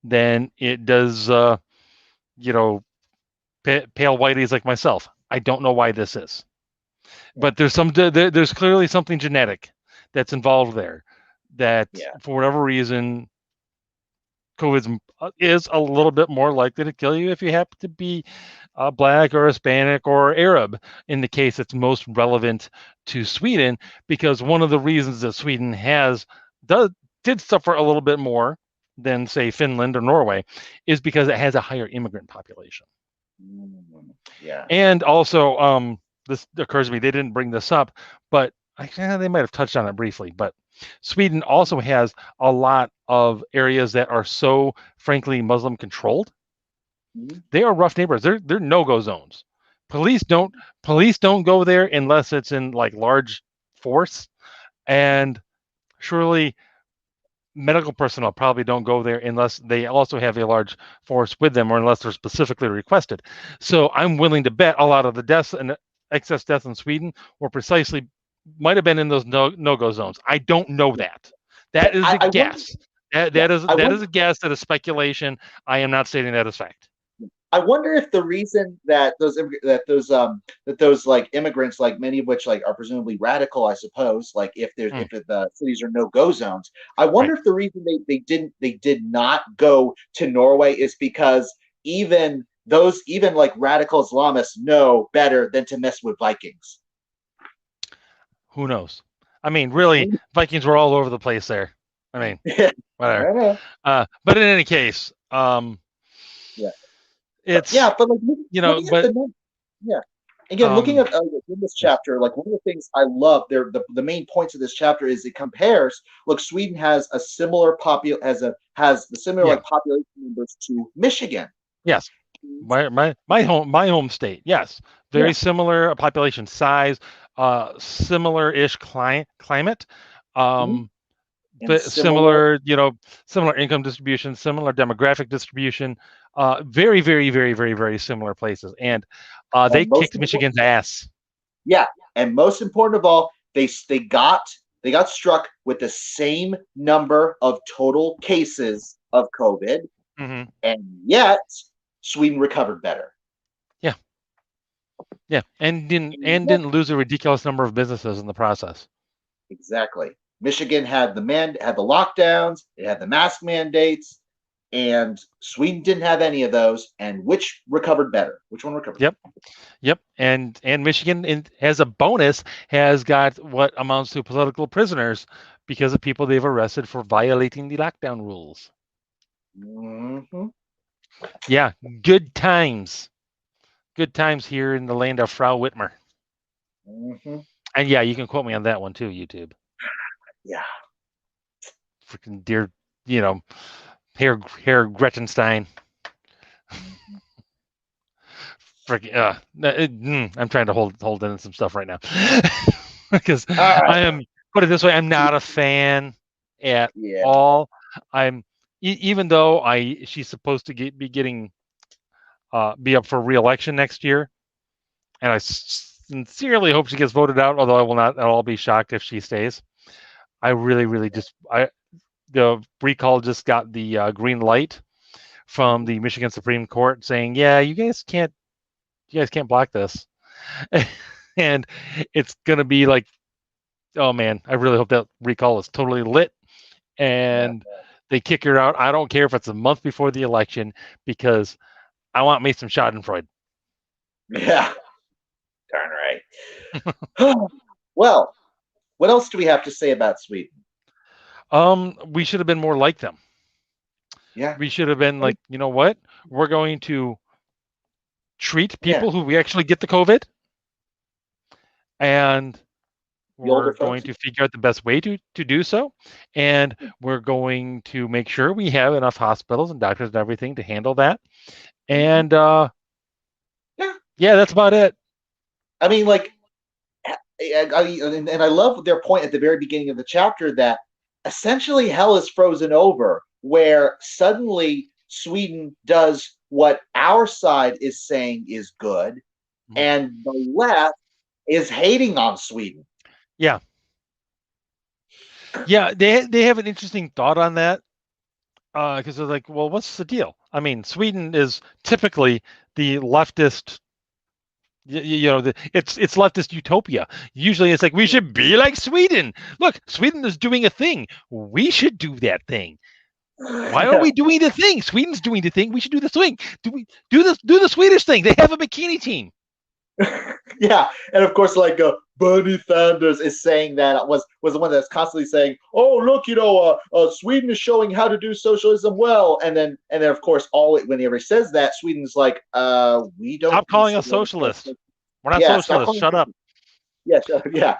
than it does, you know, pale whiteys like myself. I don't know why this is, but there's clearly something genetic that's involved there. That Yeah. for whatever reason, COVID is a little bit more likely to kill you if you happen to be Black or Hispanic or Arab, in the case that's most relevant to Sweden, because one of the reasons that Sweden did suffer a little bit more than, say, Finland or Norway is because it has a higher immigrant population. Yeah. And also, this occurs to me, they didn't bring this up, but they might have touched on it briefly, but Sweden also has a lot of areas that are so, frankly, Muslim controlled. They are rough neighborhoods. They're no-go zones. Police don't go there unless it's in like large force, and surely medical personnel probably don't go there unless they also have a large force with them or unless they're specifically requested. So I'm willing to bet a lot of the deaths and excess deaths in Sweden were precisely might have been in those no-go zones. I don't know that. That is a guess. That is a guess. That is speculation. I am not stating that as fact. I wonder if the reason that those like immigrants, like many of which like are presumably radical, I suppose, like if the cities are no-go zones, I wonder if the reason they did not go to Norway is because even like radical Islamists know better than to mess with Vikings. Who knows? I mean, really, Vikings were all over the place there. I mean, whatever. But in any case, it's but like again, looking at in this chapter, like one of the things I love there, the main points of this chapter is it compares. Look, Sweden has a similar has the similar like population numbers to Michigan. Yes, my home state. Yes, very similar population size, similar-ish climate. But similar, similar income distribution, similar demographic distribution, very, very, very, very, very similar places. And they kicked Michigan's ass. Yeah, and most important of all, they got struck with the same number of total cases of COVID, and yet Sweden recovered better. Yeah, and didn't lose a ridiculous number of businesses in the process. Exactly. Michigan had the lockdowns, it had the mask mandates, and Sweden didn't have any of those. And which recovered better? Which one recovered? Yep. And Michigan, as a bonus, has got what amounts to political prisoners because of people they've arrested for violating the lockdown rules. Yeah, good times. Good times here in the land of Frau Whitmer. And yeah, you can quote me on that one too, YouTube. Yeah. Freaking dear, Herr Gretchenstein. Freaking, I'm trying to hold in some stuff right now because I am, put it this way, I'm not a fan at all. I'm even though she's supposed to be up for re-election next year, and I sincerely hope she gets voted out. Although I will not at all be shocked if she stays. I really, really the recall just got the green light from the Michigan Supreme Court saying, "Yeah, you guys can't block this," and it's gonna be like, oh man, I really hope that recall is totally lit Yeah. and they kick her out. I don't care if it's a month before the election because I want me some Schadenfreude. Yeah. Darn right. Well, what else do we have to say about Sweden? We should have been more like them. Yeah. We should have been like, you know what? We're going to treat Yeah. people who actually get the COVID, and The older we're going folks. to figure out the best way to do so. And we're going to make sure we have enough hospitals and doctors and everything to handle that. And Yeah. yeah, that's about it. I mean, like, and I love their point at the very beginning of the chapter that essentially hell is frozen over, where suddenly Sweden does what our side is saying is good, and the left is hating on Sweden. Yeah. Yeah, they have an interesting thought on that because they're like, well, what's the deal? I mean, Sweden is typically the leftist. It's leftist utopia. Usually, it's like we should be like Sweden. Look, Sweden is doing a thing. We should do that thing. Why are we doing the thing? Sweden's doing the thing. We should do the thing. Do the Swedish thing? They have a bikini team. Yeah, and of course, like Bernie Sanders is saying that was the one that's constantly saying, "Oh, look, Sweden is showing how to do socialism well," and then of course, whenever he says that, Sweden's like, "We don't Stop calling us socialists. We're not Yeah, socialists. Shut up." Yeah, yeah.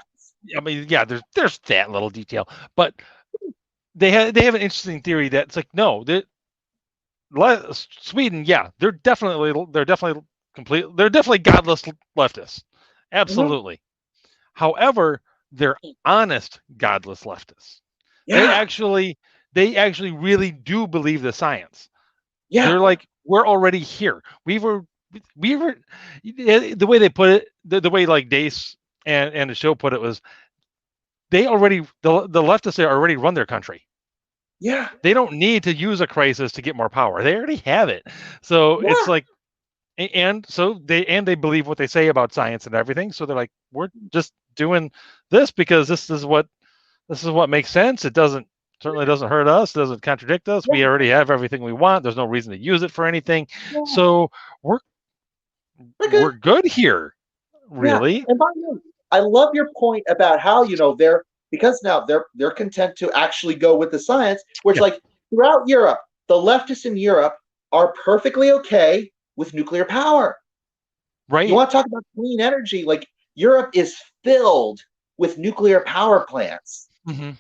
I mean, yeah, there's that little detail, but they have an interesting theory that it's like, no, Sweden, yeah, they're definitely godless leftists, absolutely. However, they're honest godless leftists. Yeah. They actually really do believe the science. Yeah. They're like, we're already here. We were the way they put it, the way like Dace and the show put it was the leftists already run their country. Yeah. They don't need to use a crisis to get more power. They already have it. So it's like, and so they believe what they say about science and everything. So they're like, we're just doing this because this is what makes sense. It certainly doesn't hurt us. It doesn't contradict us. We already have everything we want. There's no reason to use it for anything. So we're good here, really. And by the way, I love your point about how because now they're content to actually go with the science, which like throughout Europe, the leftists in Europe are perfectly okay with nuclear power. Right. You want to talk about clean energy? Like Europe is filled with nuclear power plants. Mm-hmm.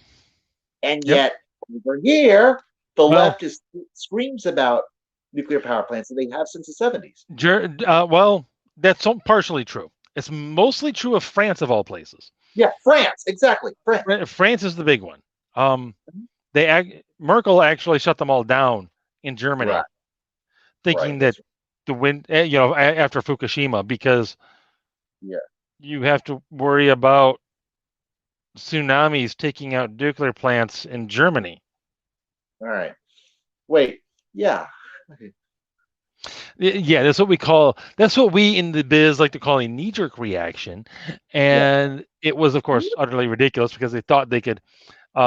And yet over here, the leftist screams about nuclear power plants that they have since the 70s. Well, that's partially true. It's mostly true of France, of all places. Yeah, France, exactly. France is the big one. Merkel actually shut them all down in Germany, thinking that the wind, after Fukushima, because you have to worry about tsunamis taking out nuclear plants in Germany. All right. Wait. Yeah. Yeah, that's what we in the biz like to call a knee-jerk reaction. And it was, of course, utterly ridiculous because they thought they could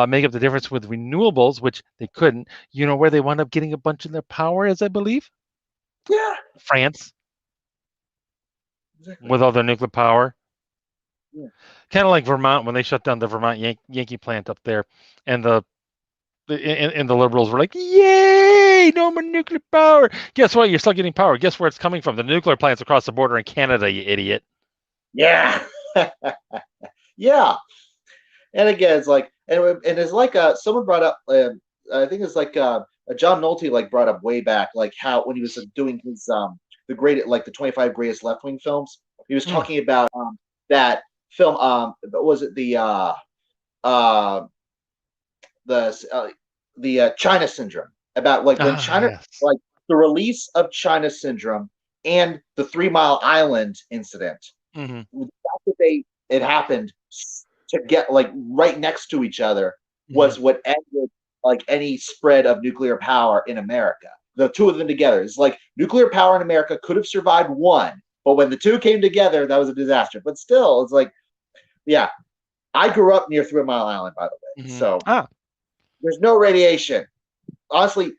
make up the difference with renewables, which they couldn't. You know where they wound up getting a bunch of their power is, I believe? Yeah. France. Exactly. With all their nuclear power. Yeah. Kind of like Vermont when they shut down the Vermont Yankee plant up there, and the liberals were like, "Yay! No more nuclear power." Guess what? You're still getting power. Guess where it's coming from? The nuclear plants across the border in Canada, you idiot. Yeah. Yeah. And again, it's like, and it's like someone brought up. I think it's like John Nolte like brought up way back, like how when he was doing his the 25 greatest left wing films, he was talking about that film. Was it the China Syndrome, about like when China, like the release of China Syndrome and the 3 Mile Island incident. Mm-hmm. The fact that it happened to get like right next to each other was what ended like any spread of nuclear power in America. the two of them together. It's like nuclear power in America could have survived one, but when the two came together, that was a disaster. But still, it's like, yeah, I grew up near 3 Mile Island, by the way, so there's no radiation. Honestly,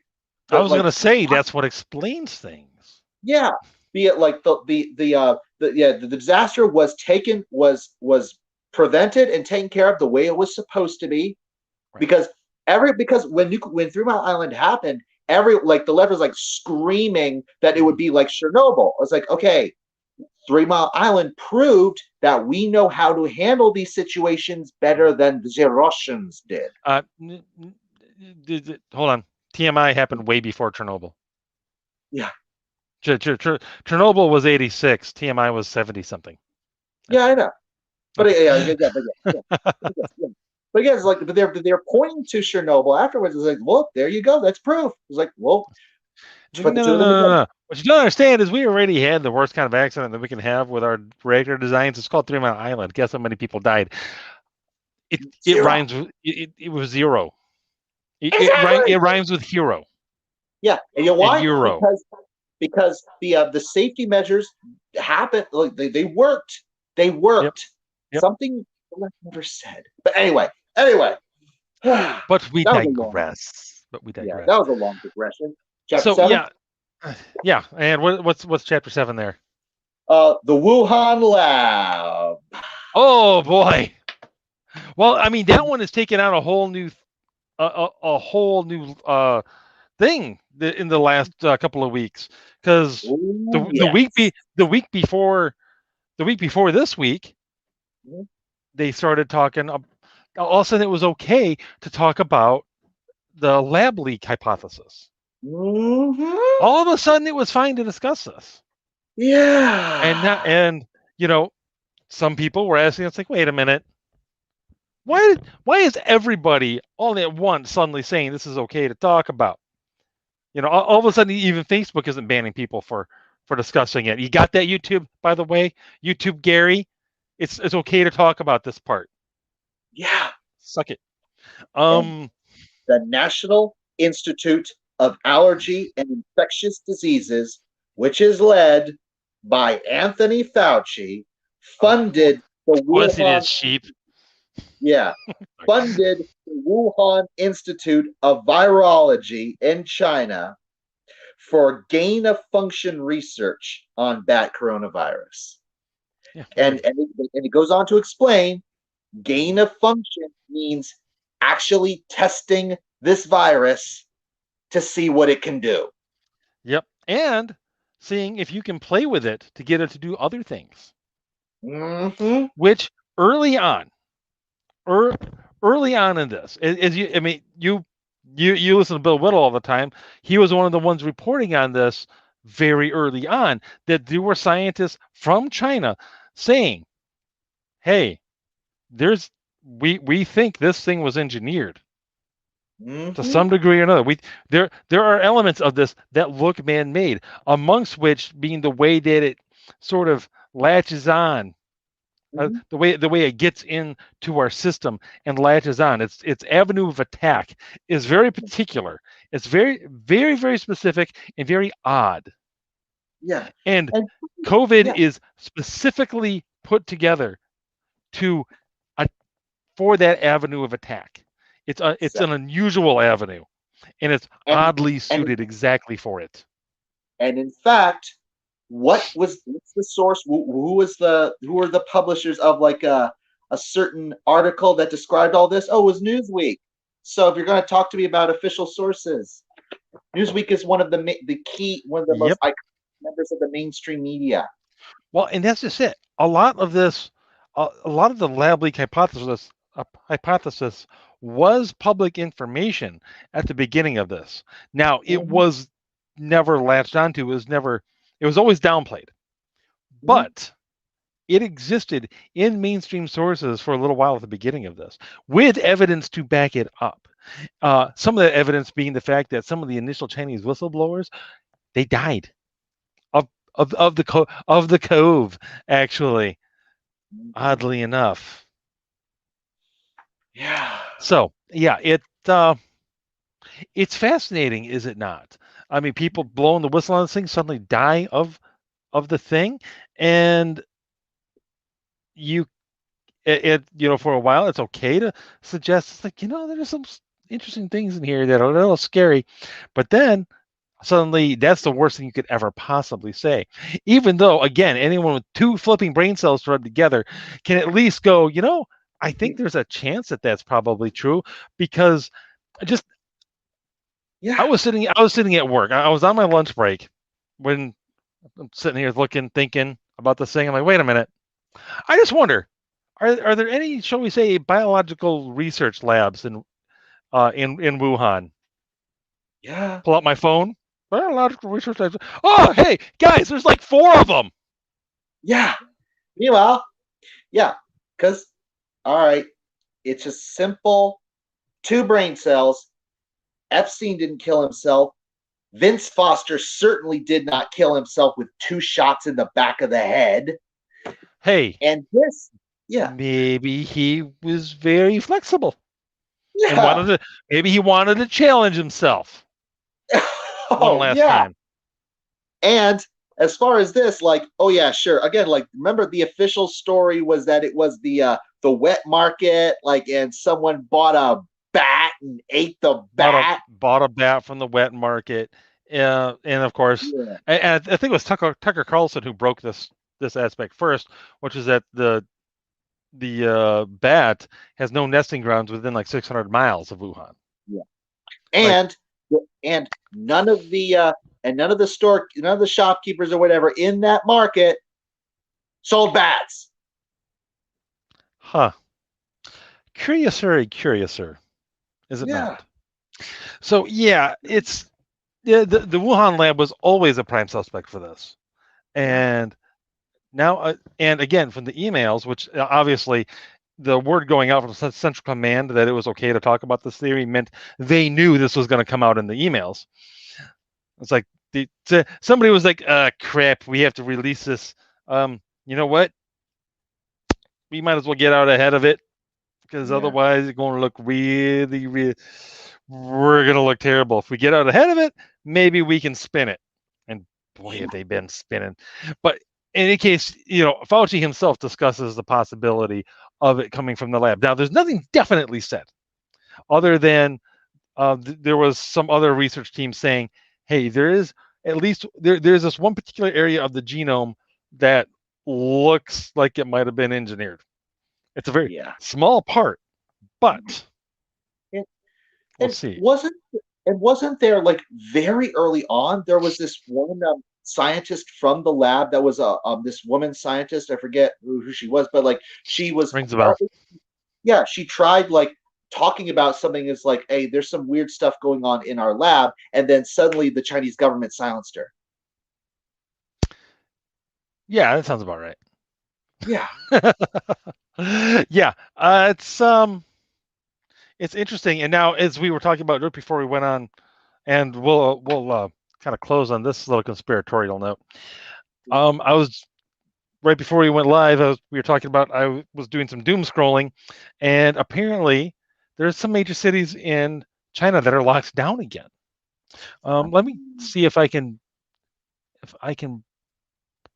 I the was like going to say that's what explains things. yeah, be it like the disaster was prevented and taken care of the way it was supposed to be, Right. because when 3 Mile Island happened, the left was like screaming that it would be like Chernobyl. I was like, okay, 3 Mile Island proved that we know how to handle these situations better than the Russians did. Hold on. TMI happened way before Chernobyl. Yeah. Chernobyl was 86. TMI was 70 something. Yeah, I know. But okay. But again, it's like, but they're pointing to Chernobyl afterwards. It's like, well, there you go. That's proof. It's like, well, no. What you don't understand is we already had the worst kind of accident that we can have with our reactor designs. It's called 3 Mile Island. Guess how many people died? It rhymes with it was zero. It rhymes with hero. Yeah, and you know why? Euro. Because the safety measures happened. Like they worked. They worked. Yep. Something the left never said. But anyway. But we digress. Yeah, that was a long digression. Chapter 7? Yeah. And what's chapter 7 there? The Wuhan lab. Oh boy. Well, I mean, that one has taken out a whole new thing in the last couple of weeks, because the week before this week, they started talking. All of a sudden, it was okay to talk about the lab leak hypothesis. Mm-hmm. All of a sudden, it was fine to discuss this. Yeah. And some people were asking, it's like, wait a minute. Why is everybody all at once suddenly saying this is okay to talk about? All of a sudden, even Facebook isn't banning people for discussing it. You got that, YouTube, by the way? YouTube Gary? It's okay to talk about this part. Yeah. Suck it. The National Institute of Allergy and Infectious Diseases, which is led by Anthony Fauci, funded the Wuhan sheep. Yeah, funded the Wuhan Institute of Virology in China for gain-of-function research on bat coronavirus. Yeah. And it goes on to explain gain-of-function means actually testing this virus to see what it can do. Yep, and seeing if you can play with it to get it to do other things. Mm-hmm. Which early on in this, you listen to Bill Whittle all the time. He was one of the ones reporting on this very early on, that there were scientists from China saying, hey, we think this thing was engineered to some degree or another. There are elements of this that look man-made, amongst which being the way that it sort of latches on. The way it gets into our system and latches on, its avenue of attack is very particular. It's very, very, very specific and very odd. Yeah. And COVID is specifically put together for that avenue of attack. It's an unusual avenue, and it's oddly suited exactly for it. And in fact, what's the source? Who were the publishers of like a certain article that described all this? Oh, it was Newsweek. So if you're going to talk to me about official sources, Newsweek is one of the most iconic members of the mainstream media. Well, and that's just it. A lot of this, a lot of the lab leak hypothesis was public information at the beginning of this. Now, it was never latched onto. It was always downplayed, but it existed in mainstream sources for a little while at the beginning of this, with evidence to back it up. Some of the evidence being the fact that some of the initial Chinese whistleblowers, they died of the cove, actually, oddly enough. Yeah. So yeah, it's fascinating, is it not? I mean, people blowing the whistle on this thing suddenly die of the thing, and you for a while it's okay to suggest it's like there's some interesting things in here that are a little scary, but then suddenly that's the worst thing you could ever possibly say. Even though, again, anyone with two flipping brain cells rubbed together can at least go, I think there's a chance that that's probably true because just I Yeah. was sitting at work. I was on my lunch break when I'm sitting here thinking about this thing. I'm like, wait a minute. I just wonder, are there any, shall we say, biological research labs in Wuhan? Yeah. Pull out my phone. Biological research labs. Oh, hey guys, there's like 4 of them. Yeah. Meanwhile, yeah, because all right, it's just simple. Two brain cells. Epstein didn't kill himself. Vince Foster certainly did not kill himself with 2 shots in the back of the head. Hey, And this, yeah, maybe he was very flexible and yeah, maybe he wanted to challenge himself one oh last yeah. time. And as far as this, like, oh yeah, sure. Again, like, remember the official story was that it was the wet market, like, and someone bought a bat and ate the bat. Bought a bat from the wet market, and of course, Yeah, and I think it was Tucker Carlson who broke this aspect first, which is that the bat has no nesting grounds within like 600 miles of Wuhan. yeah. Like, And none of the shopkeepers or whatever in that market sold bats. huh? Curiouser, is it Yeah, not? So yeah, the Wuhan lab was always a prime suspect for this, yeah, and now and again from the emails, which obviously the word going out from Central Command that it was okay to talk about this theory meant they knew this was going to come out in the emails. It's like somebody was like, crap, we have to release this. You know what? We might as well get out ahead of it because yeah. otherwise it's going to look really, we're going to look terrible. If we get out ahead of it, maybe we can spin it. And boy, have they been spinning. But in any case, Fauci himself discusses the possibility of it coming from the lab. Now, there's nothing definitely said other than there was some other research team saying, hey, there's this one particular area of the genome that looks like it might have been engineered. It's a very Yeah. small part, but And, we'll and see. wasn't there, like, very early on there was this one scientist from the lab that was this woman scientist. I forget who she was, but like she was Rings a bell. yeah, she tried like talking about something is like, hey, there's some weird stuff going on in our lab, and then suddenly the Chinese government silenced her. Yeah, that sounds about right. Yeah. Yeah, it's interesting. And now, as we were talking about right before we went on, and we'll kind of close on this little conspiratorial note. I was right before we went live. We were talking about I was doing some doom scrolling, and apparently there's some major cities in China that are locked down again. Let me see if I can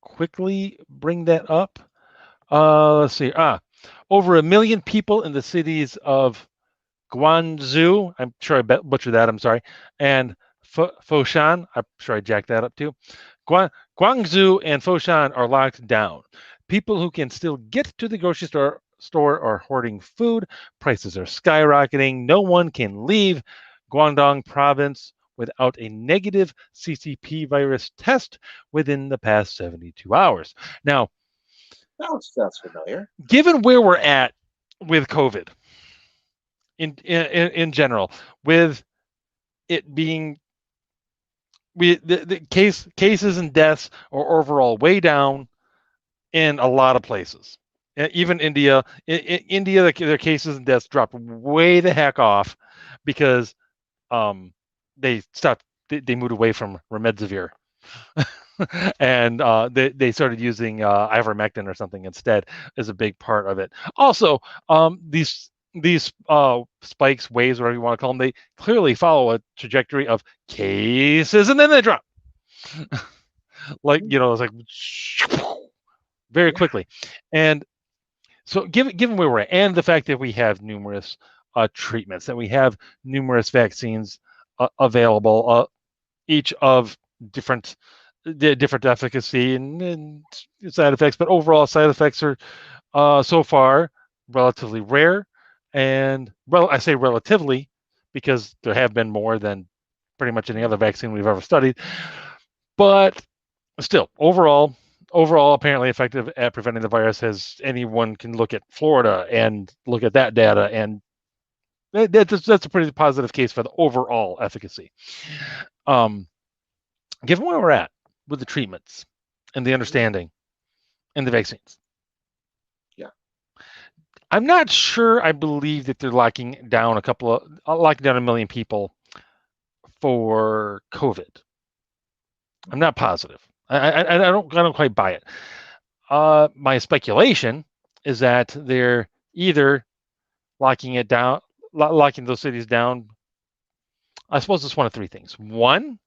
quickly bring that up. Let's see. Over 1 million people in the cities of Guangzhou. I'm sure I butchered that. I'm sorry. And Faucian. I'm sure I jacked that up too. Guangzhou and Faucian are locked down. People who can still get to the grocery store are hoarding food. Prices are skyrocketing. No one can leave Guangdong province without a negative CCP virus test within the past 72 hours. Now, That sounds familiar. given where we're at with COVID in general, with it being the cases and deaths are overall way down in a lot of places. Even India, India, their cases and deaths dropped way the heck off because they stopped. They moved away from remdesivir, and they started using ivermectin or something instead as a big part of it. Also, these these spikes, waves, whatever you want to call them, they clearly follow a trajectory of cases, and then they drop. Like, it's like very Yeah. quickly. And so given where we're at, and the fact that we have numerous treatments, that we have numerous vaccines available, each of different different efficacy and side effects, but overall side effects are so far relatively rare. And I say relatively because there have been more than pretty much any other vaccine we've ever studied. But still, overall apparently effective at preventing the virus. As anyone can look at Florida and look at that data, and that's a pretty positive case for the overall efficacy. Given where we're at with the treatments and the understanding and the vaccines, Yeah. I'm not sure I believe that they're locking down a million people for COVID. I'm not positive. I don't quite buy it. My speculation is that they're either locking those cities down. I suppose it's one of three things. One,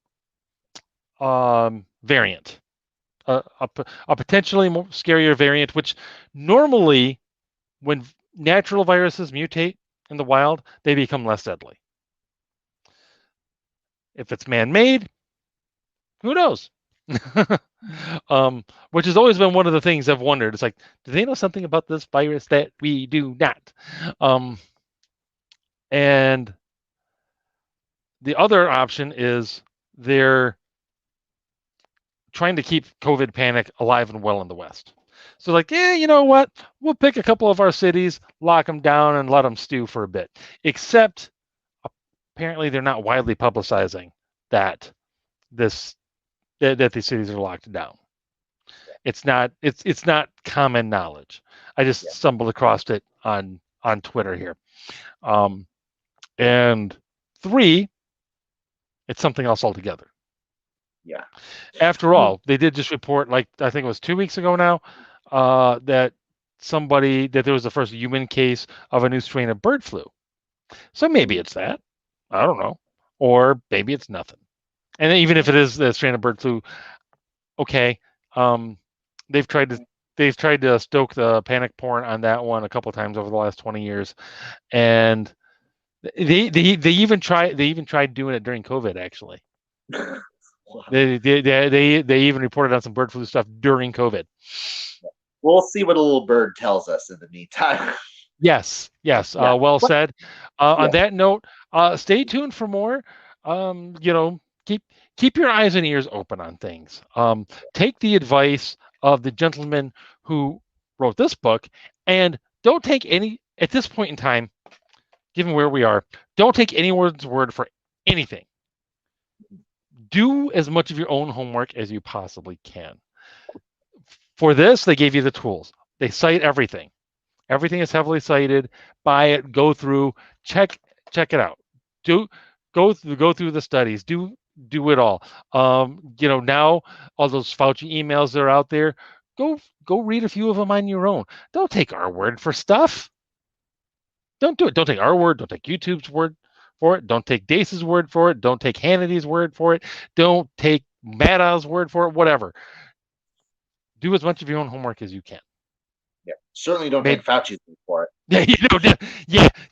variant, a potentially more scarier variant, which normally, when natural viruses mutate in the wild, they become less deadly. If it's man-made, who knows? Which has always been one of the things I've wondered. It's like, do they know something about this virus that we do not? And the other option is they're trying to keep COVID panic alive and well in the West. So like, you know what? We'll pick a couple of our cities, lock them down, and let them stew for a bit. Except apparently they're not widely publicizing that these cities are locked down. It's not common knowledge. I just stumbled across it on Twitter here. And three, it's something else altogether. Yeah. After all, they did just report, like I think it was 2 weeks ago now, that there was the first human case of a new strain of bird flu. So maybe it's that. I don't know. Or maybe it's nothing. And even if it is the strain of bird flu, okay. They've tried to stoke the panic porn on that one a couple times over the last 20 years, and they even tried doing it during COVID. Actually, they even reported on some bird flu stuff during COVID. We'll see what a little bird tells us in the meantime. Yes. Yeah. Well said. On that note, stay tuned for more. Keep your eyes and ears open on things. Take the advice of the gentleman who wrote this book, and don't take any at this point in time, given where we are. Don't take anyone's word for anything. Do as much of your own homework as you possibly can. For this, they gave you the tools. They cite everything. Everything is heavily cited. Buy it. Go through. Check it out. Go through the studies. Do it all. Now all those Fauci emails that are out there. Go read a few of them on your own. Don't take our word for stuff. Don't do it. Don't take our word. Don't take YouTube's word for it. Don't take Dace's word for it. Don't take Hannity's word for it. Don't take Maddow's word for it. Whatever. Do as much of your own homework as you can. Yeah. Certainly don't take Fauci's word for it.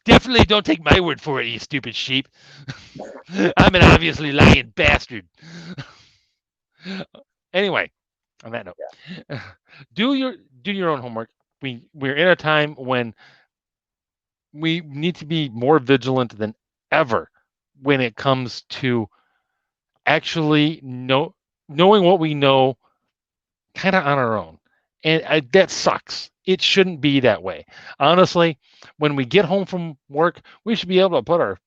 Definitely don't take my word for it, you stupid sheep. I'm an obviously lying bastard. Anyway, on that note, do your own homework. We're in a time when we need to be more vigilant than ever when it comes to actually knowing what we know kind of on our own. And that sucks. It shouldn't be that way. Honestly, when we get home from work, we should be able to put our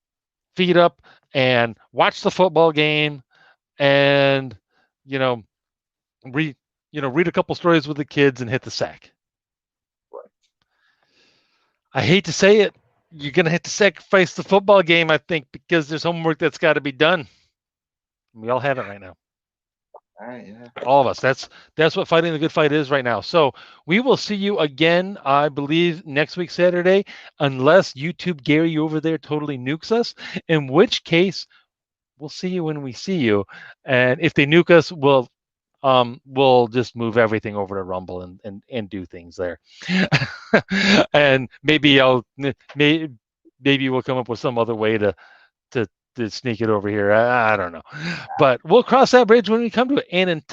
feet up and watch the football game and, read a couple stories with the kids and hit the sack. Right. I hate to say it. You're going to have to sacrifice the football game, I think, because there's homework that's got to be done. We all have it right now. All right, yeah. All of us. That's what fighting the good fight is right now. So we will see you again, I believe, next week Saturday, unless YouTube Gary over there totally nukes us. In which case, we'll see you when we see you. And if they nuke us, we'll just move everything over to Rumble and do things there. And maybe maybe we'll come up with some other way to sneak it over here. I don't know, but we'll cross that bridge when we come to it. And